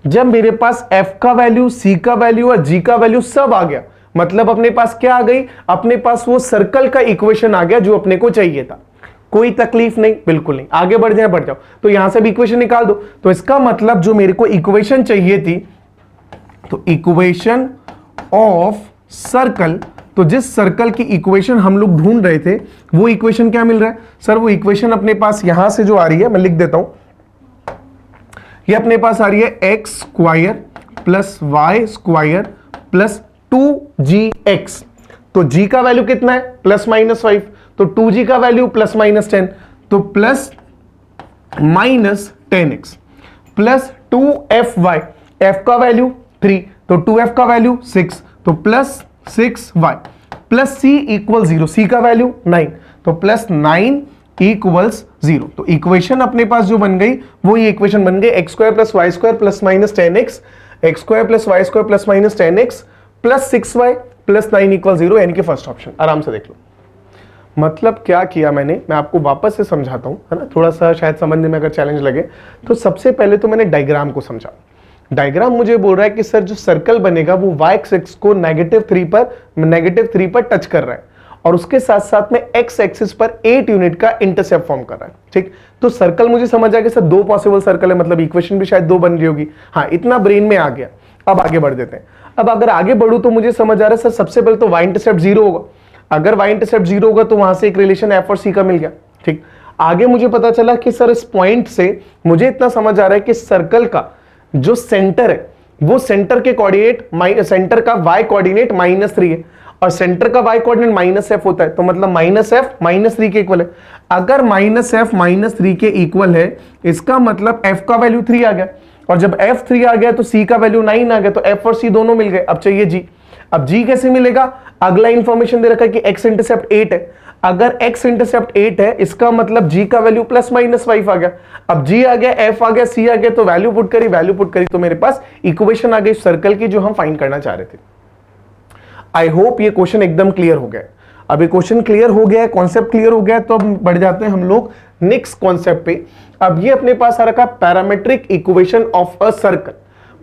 जब मेरे पास f का वैल्यू, c का वैल्यू और g का वैल्यू सब आ गया, मतलब अपने पास क्या आ गई? अपने पास वो सर्कल का इक्वेशन आ गया जो अपने को चाहिए था। कोई तकलीफ नहीं, बिल्कुल नहीं। आगे बढ़ जाओ, तो यहां से भी इक्वेशन निकाल दो। तो इसका मतलब जो मेरे को इक्वेशन चाहिए थी, तो इक्वेशन ऑफ सर्कल, तो जिस सर्कल की इक्वेशन हम लोग ढूंढ रहे थे वो इक्वेशन क्या मिल रहा है सर? वो इक्वेशन अपने पास यहां से जो आ रही है, मैं लिख देता हूं, ये अपने पास आ रही है x square plus y square plus 2gx। तो g का वैल्यू कितना है? +-5, तो 2g का वैल्यू +-10, तो minus 10x plus 2fy, f का वैल्यू 3 तो 2f का वैल्यू 6 तो plus 6y plus c equal 0, c का वैल्यू 9 तो प्लस 9 इक्वल्स 0। तो इक्वेशन अपने पास जो बन गई वो ये इक्वेशन बन गई x square plus y square plus minus 10x, x square plus y square plus minus 10x plus 6y plus 9 equal 0, यानी कि फर्स्ट ऑप्शन। आराम से देख लो मतलब क्या किया मैंने, मैं आपको वापस से समझाता हूं, है ना, थोड़ा सा शायद समझने में अगर चैलेंज लगे तो सबसे पहले तो मैंने डायग्राम को समझा। डायग्राम मुझे बोल रहा है कि सर जो सर्कल बनेगा वो y एक्सिस को -3 पर टच कर रहा है और उसके साथ साथ में x एक्सिस पर 8 यूनिट का इंटरसेप्ट फॉर्म कर रहा है। ठीक, तो सर्कल मुझे समझ आ गया सर, दो पॉसिबल सर्कल है, मतलब इक्वेशन भी शायद दो बन रही होगी। हाँ, इतना ब्रेन में आ गया। अब आगे बढ़ देते हैं। अब अगर आगे बढ़ू तो मुझे समझ आ रहा है सर, सबसे पहले तो y इंटरसेप्ट 0 होगा। अगर y इंटरसेप्ट 0 होगा तो वहां से एक रिलेशन f और c का मिल गया। ठीक, आगे मुझे पता चला कि सर इस पॉइंट से मुझे इतना समझ आ रहा है कि सर्कल का जो सेंटर है वो सेंटर के कोऑर्डिनेट, सेंटर का y कोऑर्डिनेट -3 है और सेंटर का y कोऑर्डिनेट -f होता है, तो मतलब -f -3 के इक्वल है। अगर -f -3 के इक्वल है इसका मतलब f का वैल्यू 3 आ गया और जब f 3 आ गया तो c का वैल्यू 9 आ गया, तो f और c दोनों मिल गए। अब चाहिए g। अब g कैसे मिलेगा? अगला इंफॉर्मेशन दे रखा है कि x इंटरसेप्ट 8 है। अगर x इंटरसेप्ट 8 है इसका मतलब g का वैल्यू ±5 आ गया। अब g आ गया, f आ गया, c आ गया, तो वैल्यू पुट करी तो मेरे पास इक्वेशन आ गई सर्कल की जो हम फाइंड करना चाह रहे थे। आई होप ये क्वेश्चन एकदम क्लियर हो गया। अब ये क्वेश्चन क्लियर हो गया है, कॉन्सेप्ट क्लियर हो गया है, तो अब बढ़ जाते हैं हम लोग नेक्स्ट कॉन्सेप्ट पे। अब ये अपने पास आ रखा parametric equation of a circle.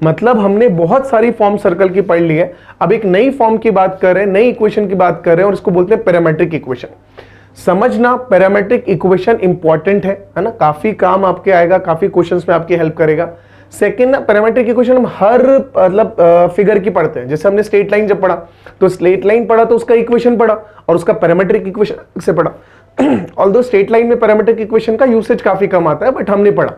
मतलब हमने बहुत सारी फॉर्म सर्कल की पढ़ ली है, अब एक नई फॉर्म की बात कर रहे हैं, नई इक्वेशन की बात कर रहे हैं और इसको बोलते हैं पैरामेट्रिक इक्वेशन। समझना पैरामेट्रिक इक्वेशन इंपॉर्टेंट है ना, काफी काम आपके आएगा, काफी क्वेश्चंस में आपकी हेल्प करेगा। सेकंड ना, पैरामेट्रिक इक्वेशन हम हर मतलब फिगर की पढ़ते हैं। जैसे हमने स्ट्रेट लाइन जब पढ़ा तो स्ट्रेट लाइन पढ़ा तो उसका इक्वेशन पढ़ा और उसका पैरामेट्रिक इक्वेशन से पढ़ा। ऑल्दो स्ट्रेट लाइन में पैरामेट्रिक इक्वेशन का यूसेज काफी कम आता है, बट हमने पढ़ा।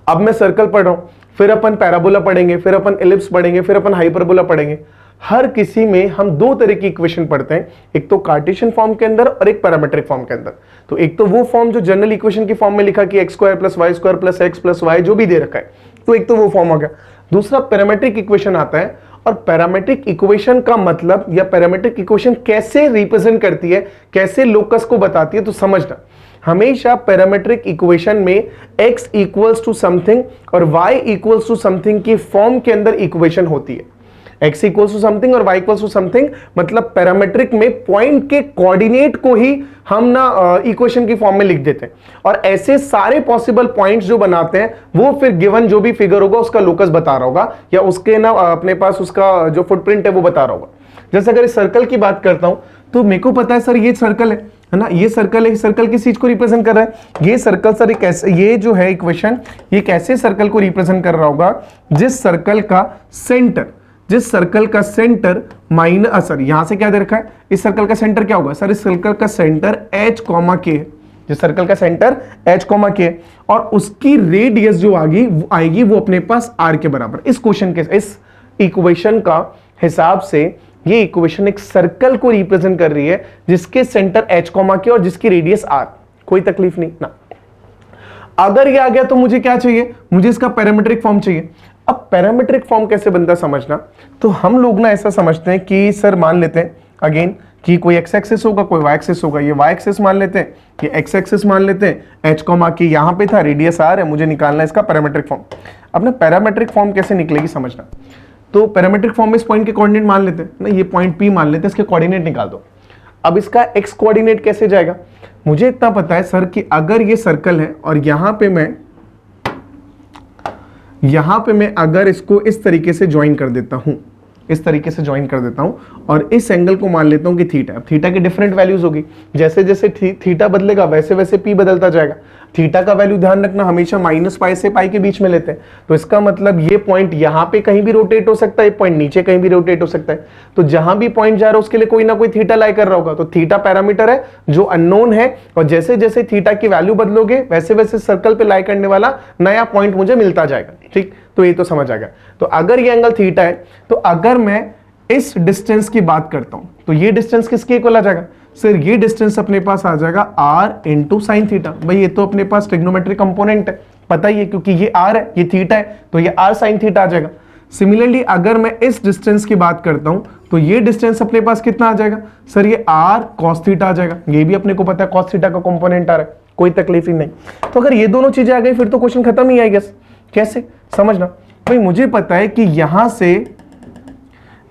अब मैं सर्कल पढ़ रहा हूं, फिर अपन पैराबोला पढ़ेंगे, फिर अपन एलिप्स पढ़ेंगे, फिर अपन हाइपरबोला पढ़ेंगे। हर किसी में हम दो तरह की इक्वेशन पढ़ते हैं, एक तो कार्टेशियन फॉर्म के अंदर और एक पैरामेट्रिक फॉर्म के अंदर। तो एक तो वो फॉर्म जो जनरल इक्वेशन की फॉर्म में लिखा कि x square plus y square plus x plus y जो भी दे रखा है, तो एक तो वो फॉर्म आ गया। दूसरा पैरामेट्रिक इक्वेशन आता है और पैरामेट्रिक इक्वेशन का मतलब या पैरामेट्रिक इक्वेशन कैसे रिप्रेजेंट करती है, कैसे लोकस को बताती है, तो समझना हमेशा पैरामेट्रिक इक्वेशन में x इक्वल्स टू समथिंग और y इक्वल्स टू समथिंग की फॉर्म के अंदर इक्वेशन होती है। x इक्वल्स टू समथिंग और y इक्वल्स टू समथिंग मतलब पैरामेट्रिक में पॉइंट के कोऑर्डिनेट को ही हम ना इक्वेशन की फॉर्म में लिख देते हैं और ऐसे सारे पॉसिबल पॉइंट्स जो बनाते हैं वो फिर गिवन जो भी फिगर होगा उसका लोकस बता रहा होगा या उसके ना अपने पास उसका जो फुटप्रिंट है वो बता रहा होगा। जैसे अगर इस सर्कल की बात करता हूं तो मेरे को पता है सर ये सर्कल है ना, ये सर्कल है, सर्कल किस चीज को रिप्रेजेंट कर रहा है? ये सर्कल सर कैसे, ये जो है इक्वेशन ये कैसे सर्कल को रिप्रेजेंट कर रहा होगा? जिस सर्कल का सेंटर माइनस, सर यहां से क्या दे रखा है, इस सर्कल का सेंटर क्या होगा सर? इस सर्कल का सेंटर h, k है। जिस सर्कल का सेंटर h, k है और उसकी रेडियस जो आएगी वो अपने पास r के बराबर। इस क्वेश्चन के इस इक्वेशन का हिसाब से ये इक्वेशन एक सर्कल को रिप्रेजेंट कर रही है जिसके सेंटर h, k और जिसकी रेडियस r। कोई तकलीफ नहीं ना। अगर ये आ गया तो मुझे क्या चाहिए? मुझे इसका पैरामीट्रिक फॉर्म चाहिए। अब पैरामीट्रिक फॉर्म कैसे बनता समझना, तो हम लोग ना ऐसा समझते हैं कि सर मान लेते हैं अगेन कि कोई x एक्सिस होगा, कोई y एक्सिस होगा। ये y एक्सिस मान लेते हैं, ये x एक्सिस मान लेते हैं, h, k यहां पे था, रेडियस r है, मुझे निकालना है इसका पैरामीट्रिक फॉर्म। अब ना पैरामीट्रिक फॉर्म कैसे निकलेगी समझना। तो पैरामीट्रिक फॉर्म में इस पॉइंट के कोऑर्डिनेट मान लेते हैं ना, ये पॉइंट P मान लेते हैं, इसके कोऑर्डिनेट निकाल दो। अब इसका x कोऑर्डिनेट कैसे जाएगा? मुझे इतना पता है सर कि अगर ये सर्कल है और यहां पे मैं अगर इसको इस तरीके से ज्वाइन कर देता हूं, इस तरीके से ज्वाइन कर देता हूं और इस एंगल को मान लेता हूं कि थीटा। अब थीटा की डिफरेंट वैल्यूज होगी, जैसे जैसे थीटा बदलेगा वैसे वैसे पी बदलता जाएगा। थीटा का वैल्यू ध्यान रखना हमेशा -π से π के बीच में लेते हैं, तो इसका मतलब ये पॉइंट यहां पे कहीं भी रोटेट हो सकता है, ये पॉइंट नीचे कहीं भी रोटेट हो सकता है। तो जहां भी पॉइंट जा रहा है उसके लिए कोई ना कोई थीटा लाई कर रहा होगा। तो थीटा पैरामीटर है जो अननोन है और जैसे जैसे थीटा की वैल्यू बदलोगे वैसे वैसे सर्कल पे लाई करने वाला नया पॉइंट मुझे मिलता जाएगा। ठीक, तो ये तो समझ आ गया। तो अगर ये एंगल थीटा है तो अगर मैं इस डिस्टेंस की बात करता हूं तो ये डिस्टेंस किसके इक्वल आ जाएगा? सर ये डिस्टेंस अपने पास आ जाएगा r इंटू साइन थीटा। भाई ये तो अपने पास ट्रिग्नोमेट्रिक कंपोनेंट है, पता ही है, क्योंकि ये r है ये थीटा है, तो ये r साइन थीटा आ जाएगा। सिमिलरली अगर मैं इस डिस्टेंस की बात करता हूं तो ये डिस्टेंस अपने पास कितना आ जाएगा, सर ये r cos थीटा आ जाएगा। ये भी अपने को पता है cos थीटा का कंपोनेंट आ रहा है, कोई तकलीफ ही नहीं। तो अगर ये दोनों चीजें आ गई फिर तो क्वेश्चन खत्म ही आएगा। कैसे समझना, भाई मुझे पता है कि यहां से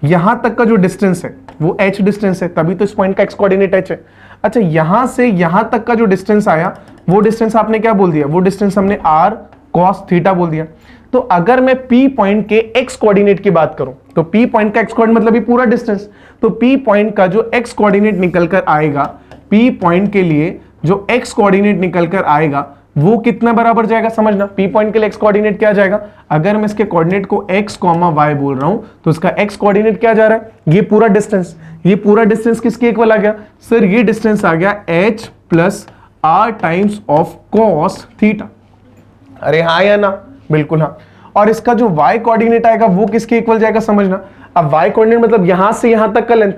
यहां तक का जो डिस्टेंस है वो h डिस्टेंस है, तभी तो इस पॉइंट का x कोऑर्डिनेट h है। अच्छा यहां से यहां तक का जो डिस्टेंस आया वो डिस्टेंस आपने क्या बोल दिया, वो डिस्टेंस हमने r cos थीटा बोल दिया। तो अगर मैं P पॉइंट के x कोऑर्डिनेट की बात करूं तो P पॉइंट का x कोऑर्डिनेट मतलब ये पूरा डिस्टेंस, तो P पॉइंट का जो x कोऑर्डिनेट निकल कर आएगा, P पॉइंट के लिए जो x कोऑर्डिनेट निकल कर आएगा वो कितना बराबर जाएगा, समझना। P पॉइंट के लिए x कोऑर्डिनेट क्या जाएगा, अगर मैं इसके कोऑर्डिनेट को x, y बोल रहा हूं तो इसका x कोऑर्डिनेट क्या जा रहा है, ये पूरा डिस्टेंस। ये पूरा डिस्टेंस किसके इक्वल आ गया, सर ये डिस्टेंस आ गया h plus r times of cos theta. अरे हाँ या ना, बिल्कुल हाँ। और इसका जो y कोऑर्डिनेट आएगा वो किसके इक्वल जाएगा, समझना। अब y कोऑर्डिनेट मतलब यहां से यहां तक का लेंथ।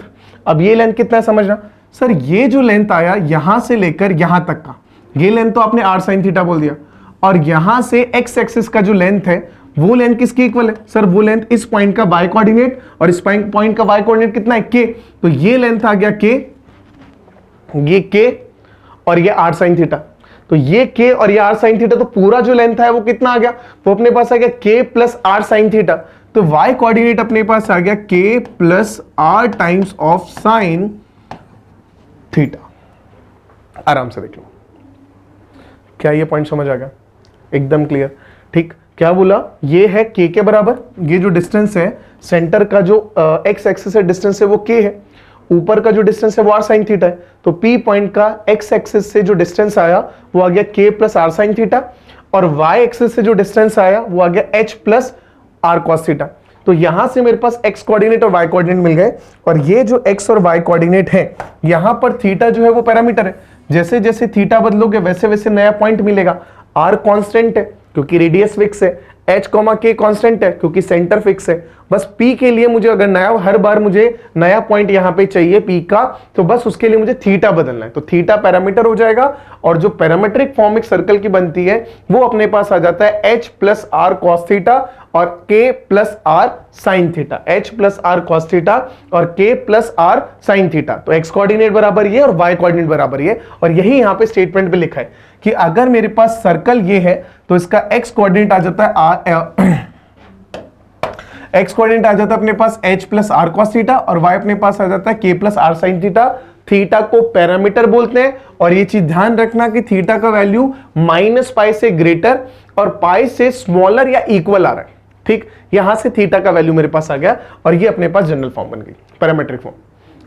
अब ये लेंथ कितना है समझना, सर ये जो लेंथ आया यहां से लेकर यहां तक का, ये लेंथ तो आपने r sin थीटा बोल दिया। और यहां से x एक्सिस का जो लेंथ है वो लेंथ किसके इक्वल है, सर वो लेंथ इस पॉइंट का y कोऑर्डिनेट और इस पॉइंट का y कोऑर्डिनेट कितना है k, तो ये लेंथ आ गया k, ये k और ये r sin थीटा। तो ये k और ये r sin थीटा, तो पूरा जो लेंथ है वो कितना आ गया, वो अपने पास आ गया k plus r sin theta. तो y कोऑर्डिनेट अपने पास आ गया k plus r times of sine theta. आराम से देख लो, क्या ये पॉइंट समझ आ गया, एकदम क्लियर। ठीक, क्या बोला, ये है k के बराबर, ये जो डिस्टेंस है सेंटर का जो x एक्सिस से डिस्टेंस है वो k है, ऊपर का जो डिस्टेंस है वो r sin थीटा है। तो P पॉइंट का x एक्सिस से जो डिस्टेंस आया वो आ गया k plus r sin theta, और y एक्सिस से जो डिस्टेंस आया वो आ गया h plus r cos theta. तो यहां से मेरे पास x कोऑर्डिनेट और y कोऑर्डिनेट मिल गए, और ये जो x और y कोऑर्डिनेट है यहां पर थीटा जो है वो पैरामीटर है। जैसे जैसे थीटा बदलोगे वैसे वैसे नया पॉइंट मिलेगा। r कांस्टेंट है क्योंकि रेडियस फिक्स है, h, k कांस्टेंट है क्योंकि सेंटर फिक्स है। बस p के लिए मुझे अगर नया, हर बार मुझे नया पॉइंट यहां पे चाहिए p का, तो बस उसके लिए मुझे थीटा बदलना है। तो थीटा पैरामीटर हो जाएगा, और जो पैरामीट्रिक फॉर्म एक सर्कल की बनती है वो अपने पास आ जाता है h plus r cos theta और k plus r sin theta. h plus r cos theta और k plus r sin theta. तो x कोऑर्डिनेट बराबर ये और y कोऑर्डिनेट बराबर ये, और यही यहां पे स्टेटमेंट पे लिखा है कि अगर मेरे पास सर्कल ये है तो इसका x कोऑर्डिनेट आ जाता है x कोऑर्डिनेट आ जाता है अपने पास h plus r cos theta, और y अपने पास आ जाता है k plus r sin theta. Theta को पैरामीटर बोलते हैं, और ये चीज ध्यान रखना कि थीटा का वैल्यू -π से ग्रेटर और π से स्मॉलर या इक्वल आ रहा है। ठीक, यहां से थीटा का वैल्यू मेरे पास आ गया, और ये अपने पास जनरल फॉर्म बन गई, पैरामीट्रिक फॉर्म,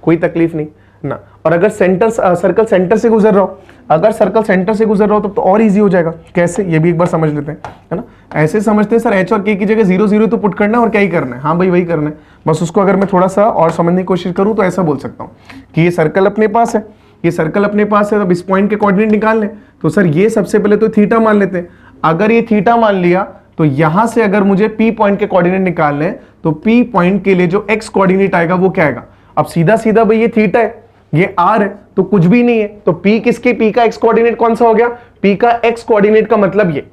कोई तकलीफ नहीं ना। और अगर सर्कल सेंटर से गुजर रहा हो, अगर सर्कल सेंटर से गुजर रहा हो तो और इजी हो जाएगा। कैसे, ये भी एक बार समझ लेते हैं, है ना। ऐसे समझते हैं सर h और k की जगह 0 0 तो पुट करना है और क्या ही करना है, हाँ भाई वही करना है। बस उसको अगर मैं थोड़ा सा और समझने की कोशिश करूं तो ऐसा बोल सकता हूं कि ये सर्कल अपने पास है, ये सर्कल अपने पास है, अब इस पॉइंट के कोऑर्डिनेट निकाल लें। तो सर ये सबसे पहले तो थीटा मान लेते हैं। अगर ये थीटा मान लिया तो यहां से अगर मुझे P पॉइंट के कोऑर्डिनेट निकालने हैं तो P पॉइंट के लिए जो x कोऑर्डिनेट आएगा वो क्या आएगा। अब सीधा सीधा भाई ये थीटा है, ये r है, तो कुछ भी नहीं है। तो P किसके, P का x कोऑर्डिनेट कौन सा हो गया, P का x कोऑर्डिनेट का मतलब ये,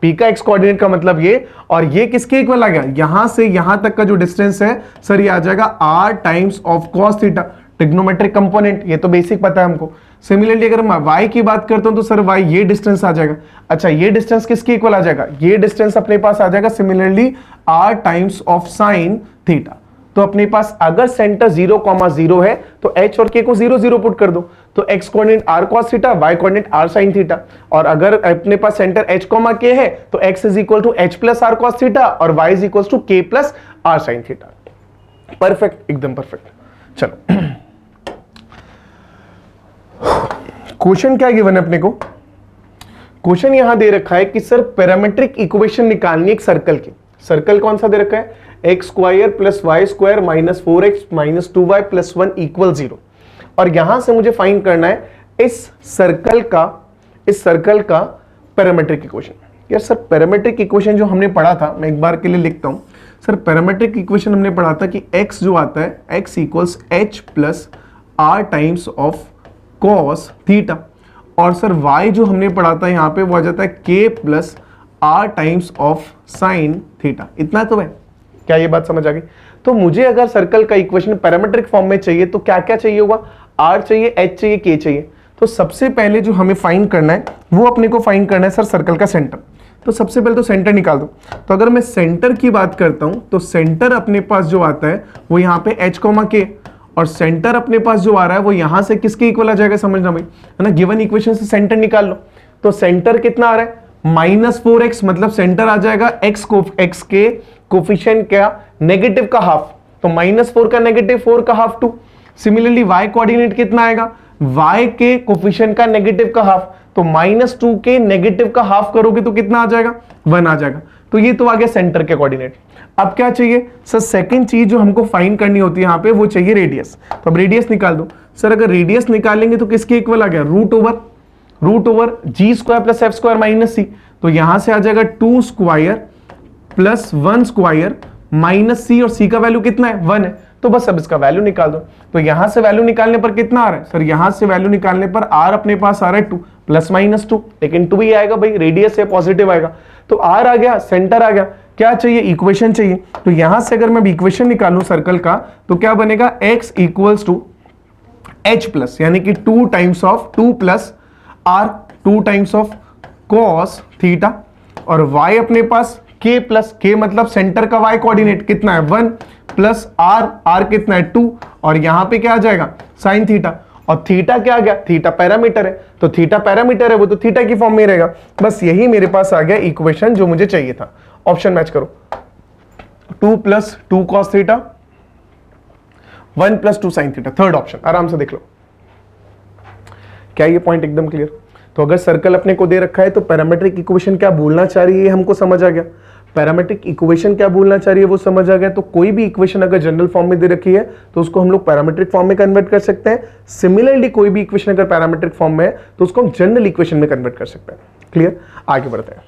P का x कोऑर्डिनेट का मतलब ये, और ये किसके इक्वल आ गया, यहां से यहां तक का जो डिस्टेंस है सर ये आ जाएगा r times of cos theta, trigonometric component, ये तो बेसिक पता है हमको। सिमिलरली अगर मैं y की बात करता हूं तो सर y ये डिस्टेंस आ जाएगा। अच्छा ये डिस्टेंस किसके इक्वल आ जाएगा, ये डिस्टेंस अपने पास आ जाएगा similarly r times of sine theta. तो अपने पास अगर सेंटर 0, 0 है तो h और k को 0 0 पुट कर दो, तो x coordinate r cos theta, y coordinate r sin theta. और अगर अपने पास सेंटर h, k है तो x is equal to h plus r cos theta और y is equal to k plus r sin theta. Perfect, एकदम perfect. चलो question क्या given है अपने को, क्वेश्चन यहां दे रखा है कि सर पैरामीट्रिक इक्वेशन निकालनी एक सर्कल की। सर्कल कौन सा दे रखा है, x square plus y square minus 4x minus 2y plus 1 equal 0। और यहां से मुझे फाइंड करना है इस सर्कल का पैरामीट्रिक इक्वेशन। यार सर पैरामीट्रिक इक्वेशन जो हमने पढ़ा था, मैं एक बार के लिए लिखता हूं। सर पैरामीट्रिक इक्वेशन हमने पढ़ा था कि x जो आता है x equals h plus r times of cos theta, और सर y जो हमने पढ़ा था यहाँ पे वो आ जाता है k plus r times of sine theta. इतना तो है, क्या ये बात समझ आ गई? तो मुझे अगर सर्कल का इक्वेशन पैरामीट्रिक फॉर्म में चाहिए तो क्या क्या चाहिए होगा? r चाहिए, h चाहिए, k चाहिए। तो सबसे पहले जो हमें फाइंड करना है वो अपने को फाइंड करना है सर सर्कल का सेंटर। तो सबसे पहले तो सेंटर निकाल दो। तो अगर मैं सेंटर की बात करता हूं तो सेंटर अपने पास जो आता है वो यहाँ पे h, k, और सेंटर अपने पास जो आ रहा है वो यहां से किसके इक्वल आ जाएगा, समझना भाई, है ना। गिवन इक्वेशन से सेंटर निकाल लो। तो सेंटर कितना आ रहा है? -4x, मतलब सेंटर आ जाएगा x के कोफिशिएंट क्या, नेगेटिव का हाफ। तो -4 का नेगेटिव, 4 का हाफ 2। सिमिलरली y कोऑर्डिनेट कितना आएगा? y के कोफिशिएंट का नेगेटिव का हाफ। तो -2 के नेगेटिव का हाफ करोगे तो कितना आ जाएगा? 1 आ जाएगा। तो ये तो आ गया सेंटर के कोऑर्डिनेट। अब क्या चाहिए सर? सेकंड चीज जो हमको फाइंड करनी होती है यहाँ पे वो चाहिए रेडियस। तो अब रेडियस निकाल दो। सर अगर रेडियस निकालेंगे तो किसके इक्वल आ गया? Root over g square plus f square minus c। तो यहां से आ जाएगा 2 square plus 1 square minus c, और c का वैल्यू कितना है? 1 है। तो बस अब इसका वैल्यू निकाल दो। तो यहां से वैल्यू निकालने पर कितना आ रहा है सर? यहां से वैल्यू निकालने पर r अपने पास आ रहा है 2 प्लस माइनस 2, लेकिन 2 ही आएगा भाई, रेडियस है, पॉजिटिव आएगा। तो r आ गया, सेंटर आ गया। क्या चाहिए? इक्वेशन चाहिए। तो यहां से अगर मैं इक्वेशन निकालूं सर्कल का तो क्या बनेगा? x equals to h plus, यानी कि 2 times of 2 plus r, 2 times of cos theta, और y अपने पास k प्लस, k मतलब सेंटर का y कोऑर्डिनेट कितना है? 1 प्लस r कितना है? 2, और यहां पे क्या आ जाएगा? Sine theta. और थीटा क्या आ गया? थीटा पैरामीटर है। तो थीटा पैरामीटर है वो तो थीटा की फॉर्म में रहेगा। बस यही मेरे पास आ गया इक्वेशन जो मुझे चाहिए था। ऑप्शन मैच करो। 2 plus 2 cos theta, 1 plus 2 sine theta, third option. आराम से देख लो। क्या ये पॉइंट एकदम क्लियर? तो अगर सर्कल अपने को दे रखा है तो पैरामीट्रिक इक्वेशन क्या बोलना चाह रही है हमको समझ आ गया। पैरामीट्रिक इक्वेशन क्या बोलना चाह रही है वो समझ आ गया। तो कोई भी इक्वेशन अगर जनरल फॉर्म में दे रखी है तो उसको हम लोग पैरामीट्रिक फॉर्म में कन्वर्ट कर सकते हैं। सिमिलरली कोई भी इक्वेशन अगर पैरामीट्रिक फॉर्म में है तो उसको हम जनरल इक्वेशन में कन्वर्ट कर सकते हैं। क्लियर? आगे बढ़ते हैं।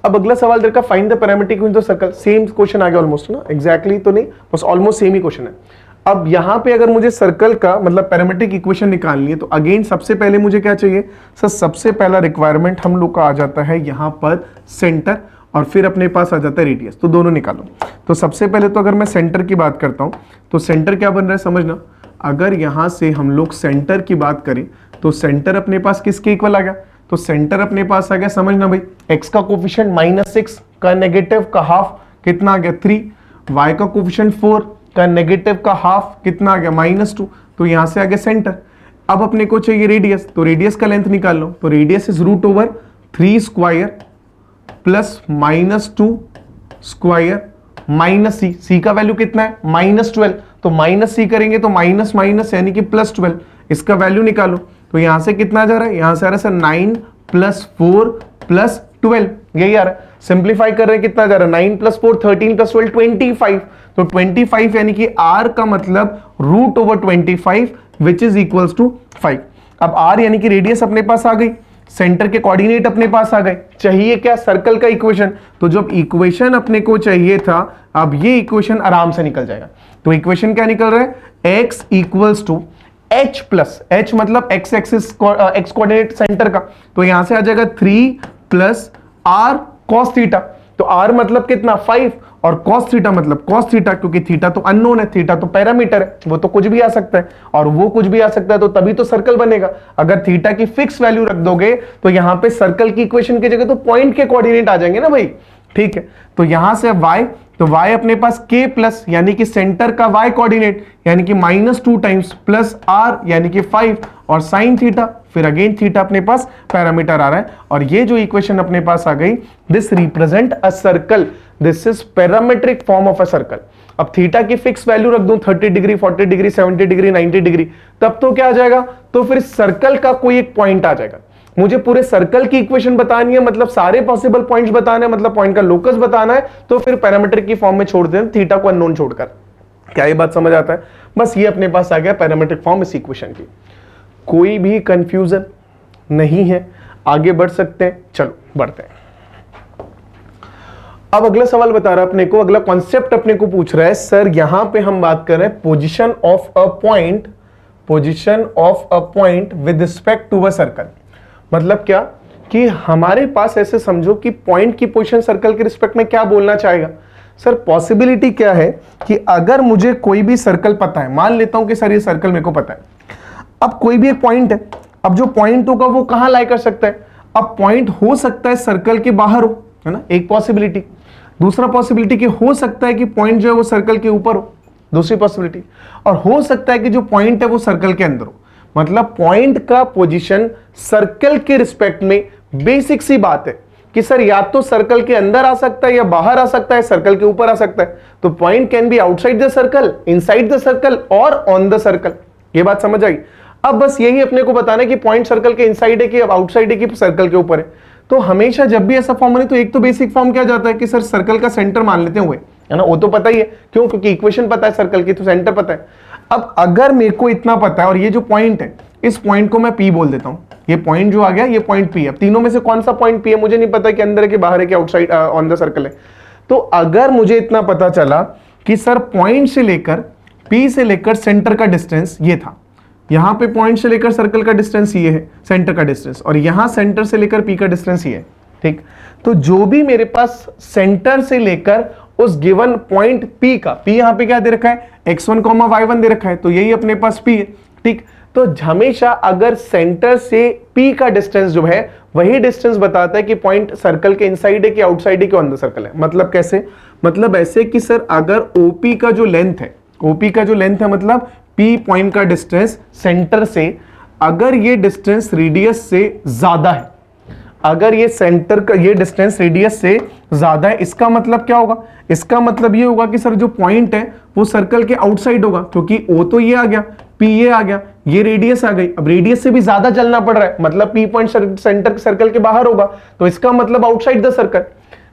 अब अगला सवाल देखा, find the parametric equation of circle. Same question आ गया ऑलमोस्ट ना, एग्जैक्टली तो नहीं, बस ऑलमोस्ट सेम ही क्वेश्चन है। अब यहां पे अगर मुझे सर्कल का मतलब पैरामीट्रिक इक्वेशन निकालनी है तो अगेन सबसे पहले मुझे क्या चाहिए सर? सबसे पहला रिक्वायरमेंट हम लोग का आ जाता है यहां पर सेंटर, और फिर अपने पास आ जाता है रेडियस। तो दोनों निकालो। तो सबसे पहले तो अगर मैं सेंटर की बात करता हूं तो सेंटर क्या बन रहा है समझना। अगर यहां से हम लोग सेंटर की बात करें तो सेंटर अपने पास किसके इक्वल आ गया? तो सेंटर अपने पास आ गया, समझना भाई, x का कोफिशिएंट -6 का नेगेटिव का हाफ कितना आ गया? 3, y का कोफिशिएंट 4 का नेगेटिव का हाफ कितना आ गया? -2। तो यहां से आ गया सेंटर। अब अपने को चाहिए रेडियस, तो रेडियस का लेंथ निकाल लो। तो radius is √3 square plus -2 square minus c। c का वैल्यू कितना है? -12। तो माइनस c करेंगे तो माइनस माइनस यानी कि +12। इसका वैल्यू निकालो। तो यहां से कितना जा रहा है? यहां से आ रहा है सर 9 + 4 + 12, यही आ रहा है। सिंप्लीफाई कर रहे हैं, कितना जा रहा है? 9 + 4 13 + 12 25। तो 25 यानी कि r का मतलब √25 विच इज इक्वल्स टू 5। अब r यानी कि रेडियस अपने पास आ गई, सेंटर के कोऑर्डिनेट अपने पास आ गए। चाहिए क्या? सर्कल का इक्वेशन। तो जब इक्वेशन अपने को चाहिए था, अब ये इक्वेशन आराम से निकल जाएगा। तो इक्वेशन क्या निकल रहा है? x equals to h plus, h मतलब x axis, x coordinate centre का। तो यहां से आ जाएगा 3 प्लस r cos थीटा। तो r मतलब कितना? 5, और cos थीटा मतलब cos थीटा, क्योंकि थीटा तो अननोन है, थीटा तो पैरामीटर है, वो तो कुछ भी आ सकता है, और वो कुछ भी आ सकता है तो तभी तो सर्कल बनेगा। अगर थीटा की फिक्स वैल्यू रख दोगे तो यहां पे सर्कल की इक्वेशन की जगह तो पॉइंट के कोऑर्डिनेट आ जाएंगे ना भाई। ठीक है, तो यहां से y, तो y अपने पास k प्लस यानी कि सेंटर का y कोऑर्डिनेट यानी कि -2 टाइम्स प्लस r यानी कि 5, और साइन थीटा, फिर अगेन थीटा अपने पास पैरामीटर आ रहा है। और ये जो इक्वेशन अपने पास आ गई, this represent a circle, this is parametric form of a circle. अब थीटा की फिक्स वैल्यू रख दूं 30 डिग्री, 40 डिग्री, 70 डिग्री, 90 डिग्री, तब तो क्या आ जाएगा? तो फिर सर्कल का कोई एक पॉइंट आ जाएगा। मुझे पूरे सर्कल की इक्वेशन बतानी है, मतलब सारे पॉसिबल पॉइंट्स बताने हैं, मतलब पॉइंट का लोकस बताना है, तो फिर पैरामीट्रिक की फॉर्म में छोड़ दें, थीटा को अननोन छोड़कर। क्या ये बात समझ आता है? बस ये अपने पास आ गया पैरामीट्रिक फॉर्म इस इक्वेशन की। कोई भी कंफ्यूजन नहीं है, आगे बढ़ सकते हैं। चलो बढ़ते हैं। अब अगला सवाल बता रहा है अपने को, अगला कॉन्सेप्ट अपने को पूछ रहा है, सर यहां पे हम बात कर रहे हैं position of a point, position of a point with respect to a circle. मतलब क्या कि हमारे पास ऐसे समझो कि पॉइंट की पोजीशन सर्कल के रिस्पेक्ट में क्या बोलना चाहेगा सर। पॉसिबिलिटी क्या है कि अगर मुझे कोई भी सर्कल पता है, मान लेता हूं कि सर ये सर्कल मेरे को पता है, अब कोई भी एक पॉइंट है, अब जो पॉइंट होगा वो कहां लाई कर सकता है, अब पॉइंट हो सकता है सर्कल के बाहर हो, है ना, एक पॉसिबिलिटी। दूसरा पॉसिबिलिटी कि हो सकता है कि पॉइंट जो है वो सर्कल के ऊपर हो, दूसरी पॉसिबिलिटी। और हो सकता है कि जो पॉइंट है वो सर्कल के अंदर हो। मतलब पॉइंट का पोजीशन सर्कल के रिस्पेक्ट में बेसिक सी बात है कि सर या तो सर्कल के अंदर आ सकता है या बाहर आ सकता है, सर्कल के ऊपर आ सकता है। तो point can be outside the circle, inside the circle और ऑन द सर्कल। ये बात समझ आई। अब बस यही अपने को बताना है कि पॉइंट सर्कल के इनसाइड है कि अब आउटसाइड है कि सर्कल के ऊपर है। तो हमेशा जब भी ऐसा फॉर्म बने तो एक तो बेसिक फॉर्म क्या जाता है कि सर सर्कल का सेंटर मान लेते हुए, है ना, वो तो पता ही है, क्यों, क्योंकि इक्वेशन पता है सर्कल की, तो सेंटर पता है। अब अगर मेरे को इतना पता है और ये जो पॉइंट है, इस पॉइंट को मैं P बोल देता हूं, ये पॉइंट जो आ गया ये पॉइंट P है। तीनों में से कौन सा पॉइंट P है मुझे नहीं पता कि अंदर है कि बाहर है कि आउटसाइड ऑन द सर्कल है। तो अगर मुझे इतना पता चला कि सर पॉइंट से लेकर P से लेकर सेंटर का डिस्टेंस ये था, यहां पे पॉइंट से लेकर सर्कल का डिस्टेंस ये है, सेंटर का डिस्टेंस, और यहां सेंटर से लेकर P का डिस्टेंस ये है, ठीक। तो जो भी मेरे पास सेंटर से लेकर उस गिवन पॉइंट P का, P यहां पे क्या दे रखा है, x1, y1 दे रखा है, तो यही अपने पास P है, ठीक। तो हमेशा अगर सेंटर से P का डिस्टेंस जो है वही डिस्टेंस बताता है कि पॉइंट सर्कल के इनसाइड है कि आउटसाइड है कि ऑन द सर्कल है। मतलब कैसे, मतलब ऐसे कि सर अगर OP का जो लेंथ है, OP का जो लेंथ है मतलब P पॉइंट का डिस्टेंस सेंटर से, अगर ये डिस्टेंस रेडियस से ज्यादा है, अगर ये सेंटर का ये डिस्टेंस रेडियस से ज्यादा है, इसका मतलब क्या होगा, इसका मतलब ये होगा कि सर जो पॉइंट है वो सर्कल के आउटसाइड होगा, क्योंकि O तो ये आ गया, P ये आ गया, ये रेडियस आ गई। अब रेडियस से भी ज्यादा चलना पड़ रहा है, मतलब P पॉइंट सेंटर सर्कल के बाहर होगा, तो इसका मतलब आउटसाइड द सर्कल,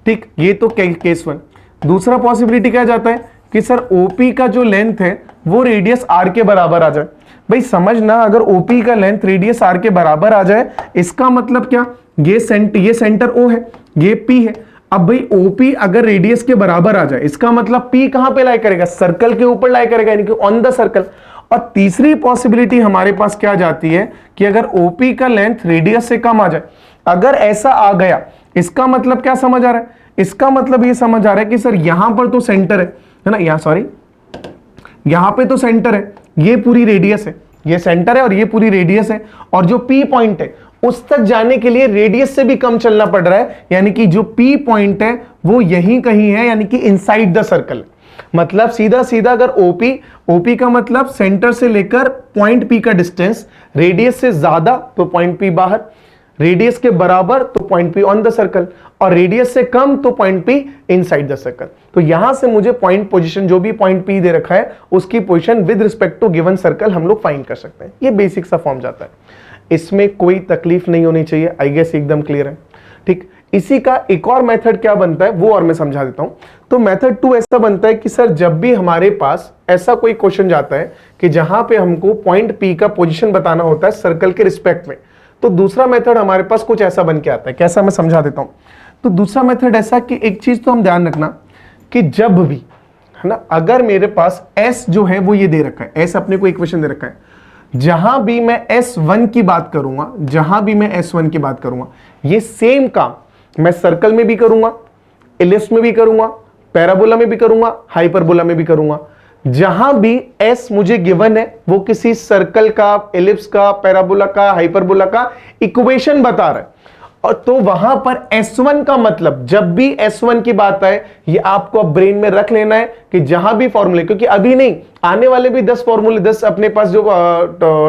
ठीक। ये तो केस 1। दूसरा पॉसिबिलिटी क्या जाता है कि सर OP का जो लेंथ है वो रेडियस R के बराबर आ जाए। भाई समझना, अगर OP का लेंथ रेडियस R के बराबर आ जाए, इसका मतलब क्या, ये सेंटर O है, ये P है। अब भाई OP अगर रेडियस के बराबर आ जाए, इसका मतलब P कहां पे लाई करेगा, सर्कल के ऊपर लाई करेगा, यानी कि ऑन द सर्कल। और तीसरी पॉसिबिलिटी हमारे पास क्या जाती है कि अगर OP का लेंथ रेडियस से कम आ जाए, अगर ऐसा आ गया, इसका मतलब क्या समझ आ रहा है, इसका मतलब ये समझ आ रहा है कि सर यहां पर तो सेंटर है ना, यहां सॉरी यहां पे तो सेंटर है, ये पूरी रेडियस है, ये सेंटर है और ये पूरी रेडियस है, और जो P पॉइंट है उस तक जाने के लिए रेडियस से भी कम चलना पड़ रहा है, यानी कि जो P पॉइंट है वो यहीं कहीं है, यानी कि इनसाइड द सर्कल। मतलब सीधा सीधा अगर OP का मतलब सेंटर से लेकर पॉइंट P का डिस्टेंस, रेडियस से ज्यादा तो पॉइंट P बाहर, रेडियस के बराबर तो point P on the circle, और रेडियस से कम तो point P inside the circle. तो यहां से मुझे पॉइंट पोजीशन, जो भी पॉइंट P दे रखा है उसकी position with respect to given circle हम लोग फाइंड कर सकते हैं। ये बेसिक सा फॉर्म जाता है, इसमें कोई तकलीफ नहीं होनी चाहिए, आई गेस एकदम क्लियर है, ठीक। इसी का एक और मेथड क्या बनता है वो और मैं समझा देता हूं। तो मेथड 2 ऐसा बनता है कि सर जब भी हमारे पास ऐसा कोई क्वेश्चन जाता है कि जहां पे हमको पॉइंट P का पोजीशन बताना होता है सर्कल के रिस्पेक्ट में, तो दूसरा मेथड हमारे पास कुछ ऐसा बन के आता है। कैसा, मैं समझा देता हूं। तो दूसरा मेथड ऐसा कि एक चीज तो हम ध्यान रखना कि जब भी, है ना, अगर मेरे पास S जो है वो ये दे रखा है, S अपने को इक्वेशन दे रखा है, जहां भी मैं S1 की बात करूंगा, जहां भी मैं S1 की बात करूंगा, ये सेम काम मैं सर्कल में भी करूंगा, इलिप्स में भी करूंगा, पैराबोला में भी करूंगा, हाइपरबोला में भी करूंगा। जहां भी S मुझे गिवन है वो किसी सर्कल का, इलिप्स का, पैराबोला का, हाइपरबोला का इक्वेशन बता रहा है, और तो वहां पर S1 का मतलब, जब भी S1 की बात आए, ये आपको अब ब्रेन में रख लेना है कि जहां भी फॉर्मूले, क्योंकि अभी नहीं, आने वाले भी 10 फॉर्मूले, 10 अपने पास जो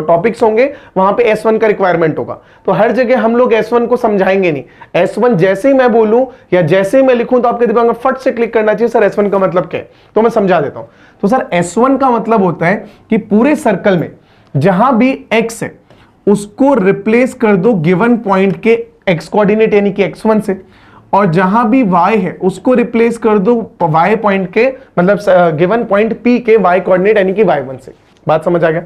टॉपिक्स होंगे वहां पे S1 का रिक्वायरमेंट होगा। तो हर जगह हम लोग S1 को समझाएंगे नहीं। S1 जैसे ही मैं बोलूं या जैसे ही मैं लिखूं तो आपके दिमाग में फट से क्लिक करना चाहिए, सर S1 का मतलब क्या है, तो मैं समझा देता हूं। तो सर S1 का मतलब होता है कि पूरे सर्कल में जहां भी X है उसको रिप्लेस कर दो गिवन पॉइंट के X कोऑर्डिनेट यानी कि X1 से, और जहां भी Y है उसको रिप्लेस कर दो Y पॉइंट के, मतलब गिवन पॉइंट P के Y कोऑर्डिनेट यानी कि Y1 से। बात समझ आ गया।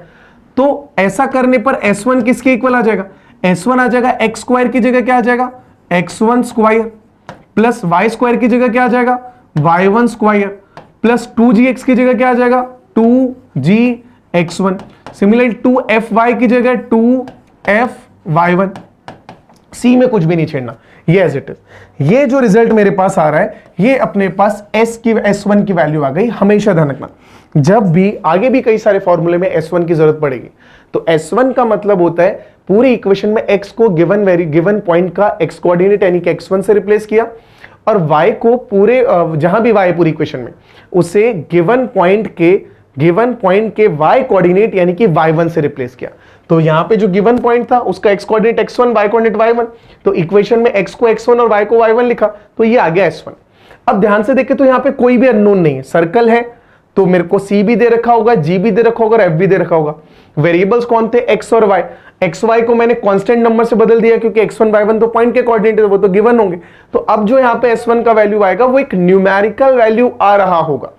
तो ऐसा करने पर S1 किसके इक्वल आ जाएगा, S1 आ जाएगा x स्क्वायर की जगह क्या आ जाएगा, x1 square, plus y square की जगह क्या आ जाएगा, y1 स्क्वायर, प्लस 2gx की जगह क्या आ जाएगा, 2gx1। सिमिलरली 2fy की जगह 2fy1, सी में कुछ भी नहीं छेड़ना, ये एज इट इज। ये जो रिजल्ट मेरे पास आ रहा है, ये अपने पास S1 की वैल्यू आ गई। हमेशा ध्यान रखना, जब भी आगे भी कई सारे फॉर्मूले में S1 की जरूरत पड़ेगी, तो S1 का मतलब होता है पूरी इक्वेशन में x को गिवन पॉइंट का x कोऑर्डिनेट यानी कि x1 से रिप्लेस किया, और y को पूरे जहां भी y है पूरी इक्वेशन में, उसे गिवन पॉइंट के y कोऑर्डिनेट यानी कि y1 से रिप्लेस किया। तो यहां पे जो गिवन पॉइंट था उसका x coordinate x1, y coordinate y1, तो इक्वेशन में x को x1 और y को y1 लिखा, तो ये आ गया S1। अब ध्यान से देखें तो यहां पे कोई भी अननोन नहीं है, सर्कल है तो मेरे को C भी दे रखा होगा, G भी दे रखा होगा और F भी दे रखा होगा। वेरिएबल्स कौन थे? x और y। एक्स वाई को मैंने कांस्टेंट नंबर से बदल दिया क्योंकि x1 y1 तो पॉइंट के कोऑर्डिनेट है, वो तो गिवन होंगे। तो अब जो यहां पे S1 का वैल्यू आएगा वो एक न्यूमेरिकल वैल्यू आ रहा होगा।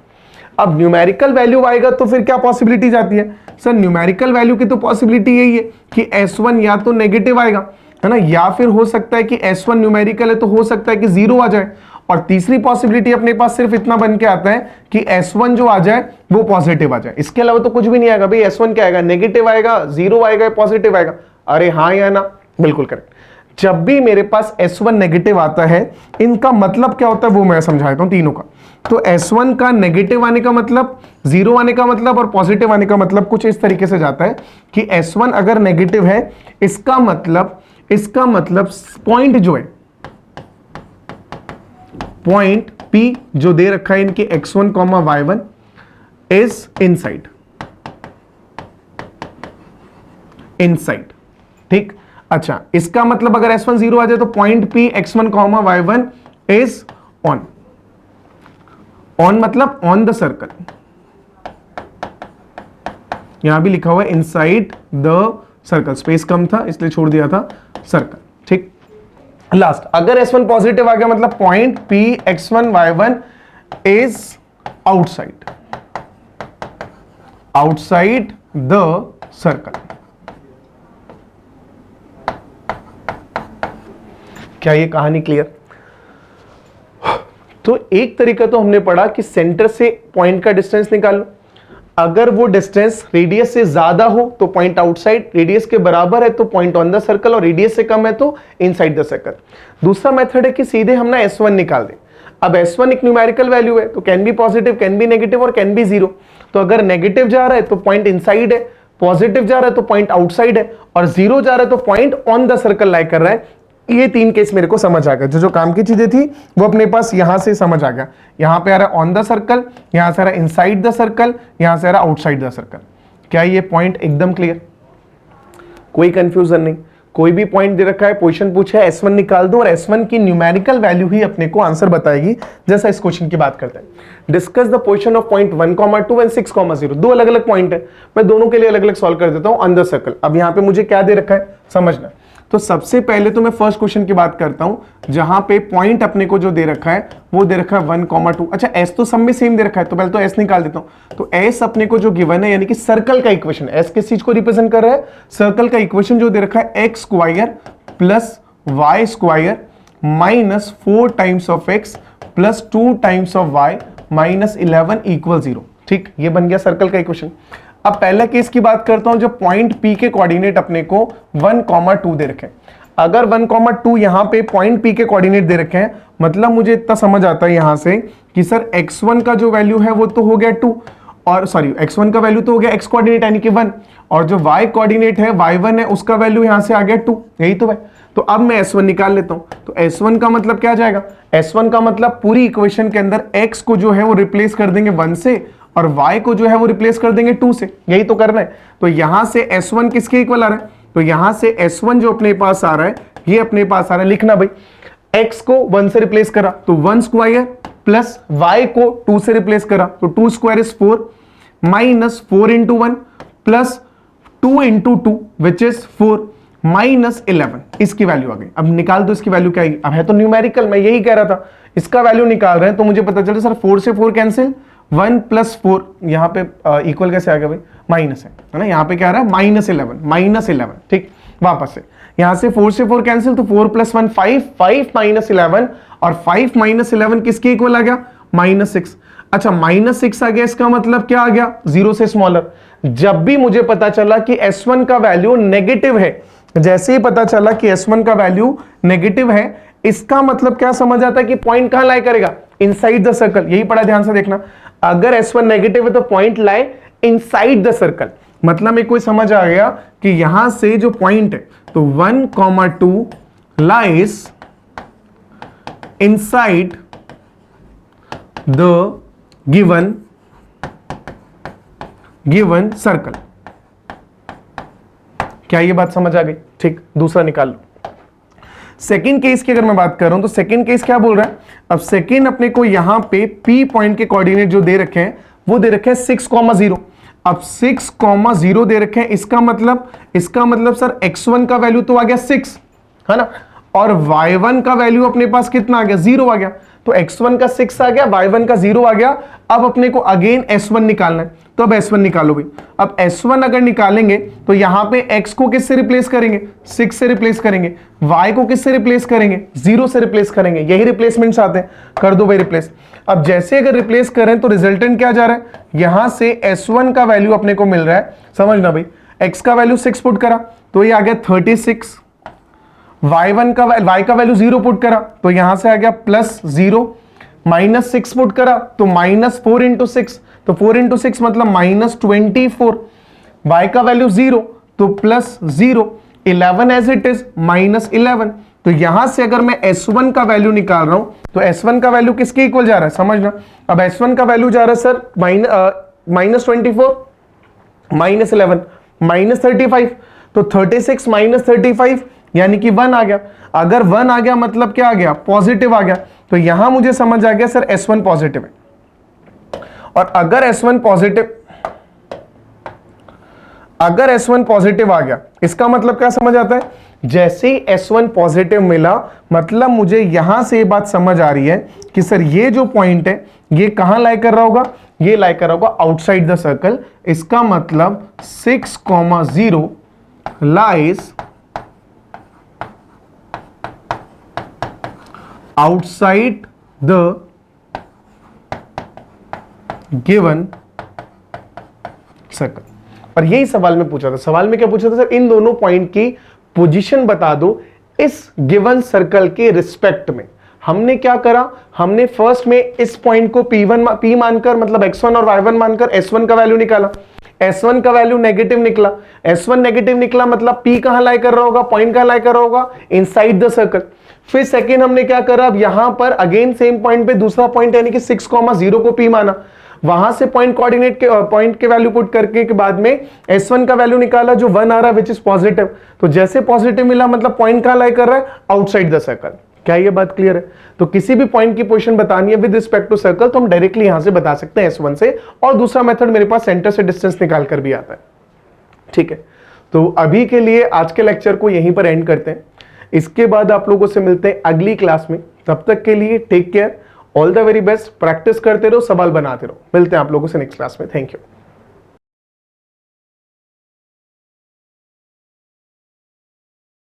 अब न्यूमेरिकल वैल्यू आएगा तो फिर क्या पॉसिबिलिटीज आती है? सर न्यूमेरिकल वैल्यू की तो पॉसिबिलिटी यही है कि S1 या तो नेगेटिव आएगा, है ना, या फिर हो सकता है कि S1 न्यूमेरिकल है तो हो सकता है कि 0 आ जाए, और तीसरी पॉसिबिलिटी अपने पास सिर्फ इतना बन के आता है कि S1 जो आ जाए वो पॉजिटिव आ जाए। इसके अलावा तो कुछ भी नहीं आएगा। भाई S1 क्या आएगा? नेगेटिव आएगा, 0 आएगा, पॉजिटिव आएगा। अरे हाँ या ना? बिल्कुल करेक्ट। जब भी मेरे पास S1 नेगेटिव आता है, इनका मतलब क्या होता है वो मैं समझा देता हूं तीनों का। तो S1 का नेगेटिव आने का मतलब, 0 आने का मतलब और पॉजिटिव आने का मतलब कुछ इस तरीके से जाता है कि S1 अगर नेगेटिव है, इसका मतलब पॉइंट जो है, पॉइंट P जो दे रखा है इनके x1, y1 इज इनसाइड, ठीक। अच्छा, इसका मतलब अगर S1 0 आ जाए तो point P x1, y1 is on मतलब ऑन द सर्कल। यहां भी लिखा हुआ है इनसाइड द सर्कल, स्पेस कम था इसलिए छोड़ दिया था सर्कल, ठीक। लास्ट, अगर S1 पॉजिटिव आ गया मतलब point P x1, y1 is outside the circle. क्या ये कहानी क्लियर? तो एक तरीका तो हमने पढ़ा कि सेंटर से पॉइंट का डिस्टेंस निकालो, अगर वो डिस्टेंस रेडियस से ज्यादा हो तो पॉइंट आउटसाइड, रेडियस के बराबर है तो पॉइंट ऑन द सर्कल, और रेडियस से कम है तो इनसाइड द सर्कल। दूसरा मेथड है कि सीधे हम ना S1 निकाल दें। अब S1 एक न्यूमेरिकल वैल्यू है तो can be positive, can be negative और कैन बी 0। तो अगर नेगेटिव जा रहा है तो पॉइंट इनसाइड है, पॉजिटिव जा रहा है तो पॉइंट आउटसाइड है, और 0 जा रहा है तो पॉइंट ऑन द सर्कल लाई कर रहा है। ये तीन केस मेरे को समझ आ गया। जो काम की चीजें थी वो अपने पास यहां से समझ आ गया। यहां पे आ रहा है ऑन द सर्कल, यहां से आ रहा है इनसाइड द सर्कल, यहां से आ रहा है आउटसाइड द सर्कल। क्या ये पॉइंट एकदम क्लियर? कोई कंफ्यूजन नहीं? कोई भी पॉइंट दे रखा है, पोजीशन पूछा है, S1 निकाल दो और S1 की न्यूमेरिकल वैल्यू ही अपने को आंसर बताएगी। जैसा इस क्वेश्चन की बात करते हैं, discuss the position of point 1,2 and 6,0। दो अलग अलग पॉइंट है, मैं दोनों के लिए अलग अलग सॉल्व कर देता हूं ऑन द सर्कल। अब यहां पे मुझे क्या दे रखा है समझना। तो सबसे पहले तो मैं फर्स्ट क्वेश्चन की बात करता हूं, जहां पे पॉइंट अपने को जो दे रखा है वो दे रखा है 1,2। अच्छा, S तो सब में सेम दे रखा है तो पहले तो S निकाल देता हूं। तो S अपने को जो गिवन है यानी कि सर्कल का इक्वेशन, S किस चीज को रिप्रेजेंट कर रहा है? सर्कल का इक्वेशन जो दे रखा है x square plus y square minus 4 times of x plus 2 times of y minus 11 equal 0। ठीक, ये बन गया सर्कल का इक्वेशन। अब पहला केस की बात करता हूं, जब पॉइंट P के कोऑर्डिनेट अपने को 1,2 दे रखे हैं। अगर 1,2 यहां पे पॉइंट P के कोऑर्डिनेट दे रखे हैं, मतलब मुझे इतना समझ आता है यहां से कि सर x1 का जो वैल्यू है वो तो हो गया 2, और सॉरी x1 का वैल्यू तो हो गया x कोऑर्डिनेट यानी कि 1, और जो y कोऑर्डिनेट है y1 है उसका वैल्यू यहां से आ गया 2, यही तो है। तो अब मैं S1 निकाल लेता हूं। तो S1 का मतलब क्या जाएगा? S1 का मतलब पूरी इक्वेशन के अंदर x को जो है वो रिप्लेस कर देंगे 1 से, और y को जो है वो रिप्लेस कर देंगे 2 से, यही तो करना है। तो यहां से S1 किसके इक्वल आ रहा है? तो यहां से S1 जो अपने पास आ रहा है, ये अपने पास आ रहा है, लिखना भाई, x को 1 से रिप्लेस करा तो 1 स्क्वायर प्लस y को 2 से रिप्लेस करा तो 2 square is 4 minus 4 into 1 plus 2 into 2 which is 4 minus 11। इसकी वैल्यू आ गई। अब निकाल दो इसकी वैल्यू क्या आएगी। अब है तो न्यूमेरिकल, मैं यही कह रहा था, इसका वैल्यू निकाल रहे हैं तो मुझे पता चला सर 4 से 4 कैंसिल, 1 प्लस 4 यहां पे इक्वल कैसे आ गया भाई? माइनस है ना, यहां पे क्या आ रहा है? माइनस 11। ठीक, वापस से यहां से 4 से 4 कैंसिल तो 4 प्लस 1 5 माइनस 11, और 5 माइनस 11 किसके इक्वल आ गया? -6। अच्छा -6 आ गया, इसका मतलब क्या आ गया, 0 से स्मॉलर। जब भी मुझे पता चला कि S1 का वैल्यू नेगेटिव है, जैसे ही पता चला कि S1 का वैल्यू नेगेटिव है, इसका मतलब क्या समझ आता है कि पॉइंट कहां लाई करेगा, इनसाइड द सर्कल। यही पढ़ा, ध्यान से देखना, अगर S1 नेगेटिव है तो point lie inside the circle. मतलब में कोई समझ आ गया कि यहां से जो पॉइंट है, तो 1,2 lies inside the given circle. क्या ये बात समझ आ गई? ठीक, दूसरा निकाल लो। सेकेंड केस की अगर मैं बात कर रहा हूं तो सेकेंड केस क्या बोल रहा है, अब सेकेंड अपने को यहां पे P पॉइंट के कोऑर्डिनेट जो दे रखे हैं वो दे रखे हैं 6,0। अब 6,0 दे रखे हैं, इसका मतलब सर x1 का वैल्यू तो आ गया 6, है ना, और y1 का वैल्यू अपने पास कितना आ गया, 0 आ गया। तो x1 का 6 आ गया, y1 का 0 आ गया। अब अपने को अगेन S1 निकालना है, तो अब S1 निकालो भाई। अब S1 अगर निकालेंगे तो यहां पे x को किससे रिप्लेस करेंगे, 6 से रिप्लेस करेंगे, y को किससे रिप्लेस करेंगे, 0 से रिप्लेस करेंगे। यही रिप्लेसमेंट्स आते हैं, कर दो भाई रिप्लेस। अब जैसे अगर रिप्लेस करें तो रिजल्टेंट क्या जा रहा है, यहां से S1 का वैल्यू अपने को मिल रहा है, समझना भाई, x का वैल्यू 6 पुट करा तो ये आ गया 36, y का वैल्यू 0 पुट करा तो यहां से आ गया +0, -6 पुट करा तो -4 इंटू 6, तो 4 इंटू 6 मतलब -24, y का वैल्यू 0 तो +0, 11 एज इट इज -11। तो यहां से अगर मैं S1 का वैल्यू निकाल रहा हूं तो S1 का वैल्यू किसके इक्वल जा रहा है, समझना। अब S1 का वैल्यू जा रहा है सर -24 -11 -35, तो 36 -35 यानी कि 1 आ गया। अगर 1 आ गया मतलब क्या आ गया, पॉजिटिव आ गया। तो यहां मुझे समझ आ गया सर S1 पॉजिटिव है। और अगर S1 पॉजिटिव आ गया, इसका मतलब क्या समझ आता है, जैसे ही S1 पॉजिटिव मिला, मतलब मुझे यहां से ये बात समझ आ रही है कि सर ये जो पॉइंट है ये कहां लाई कर रहा होगा, ये लाई कर रहा होगा आउटसाइड द सर्कल। इसका मतलब 6,0 lies outside the given circle. और यही सवाल में पूछा था। सवाल में क्या पूछा था सर, इन दोनों पॉइंट की पोजीशन बता दो इस गिवन सर्कल के रिस्पेक्ट में। हमने क्या करा, हमने फर्स्ट में इस पॉइंट को P मानकर, मतलब x1 और y1 मानकर S1 का वैल्यू निकाला। S1 का वैल्यू नेगेटिव निकला, S1 नेगेटिव निकला मतलब P कहां लाई कर रहा होगा, पॉइंट कहां लाई कर रहा होगा, इनसाइड द सर्कल। फिर सेकेंड हमने क्या करा, अब यहां पर अगेन सेम पॉइंट पे दूसरा पॉइंट यानी कि 6,0 को P माना, वहां से पॉइंट कोऑर्डिनेट के पॉइंट के वैल्यू पुट करके के बाद में S1 का वैल्यू निकाला जो 1 आ रहा है विच इज पॉजिटिव। तो जैसे पॉजिटिव मिला मतलब पॉइंट कहां लाई कर रहा है, आउटसाइड द सर्कल। क्या ये बात क्लियर है? तो किसी भी पॉइंट की पोजीशन बतानी है विद रिस्पेक्ट टू सर्कल तो हम डायरेक्टली यहां से बता सकते हैं S1 से, और दूसरा मेथड मेरे पास सेंटर से डिस्टेंस निकाल कर भी आता है। ठीक है, तो अभी के लिए आज के लेक्चर को यहीं पर एंड करते हैं। इसके बाद आप लोगों से मिलते हैं अगली क्लास में। तब तक के लिए take care, all the very best, practice करते रहो, सवाल बनाते रहो। मिलते हैं आप लोगों से नेक्स्ट क्लास में। Thank you.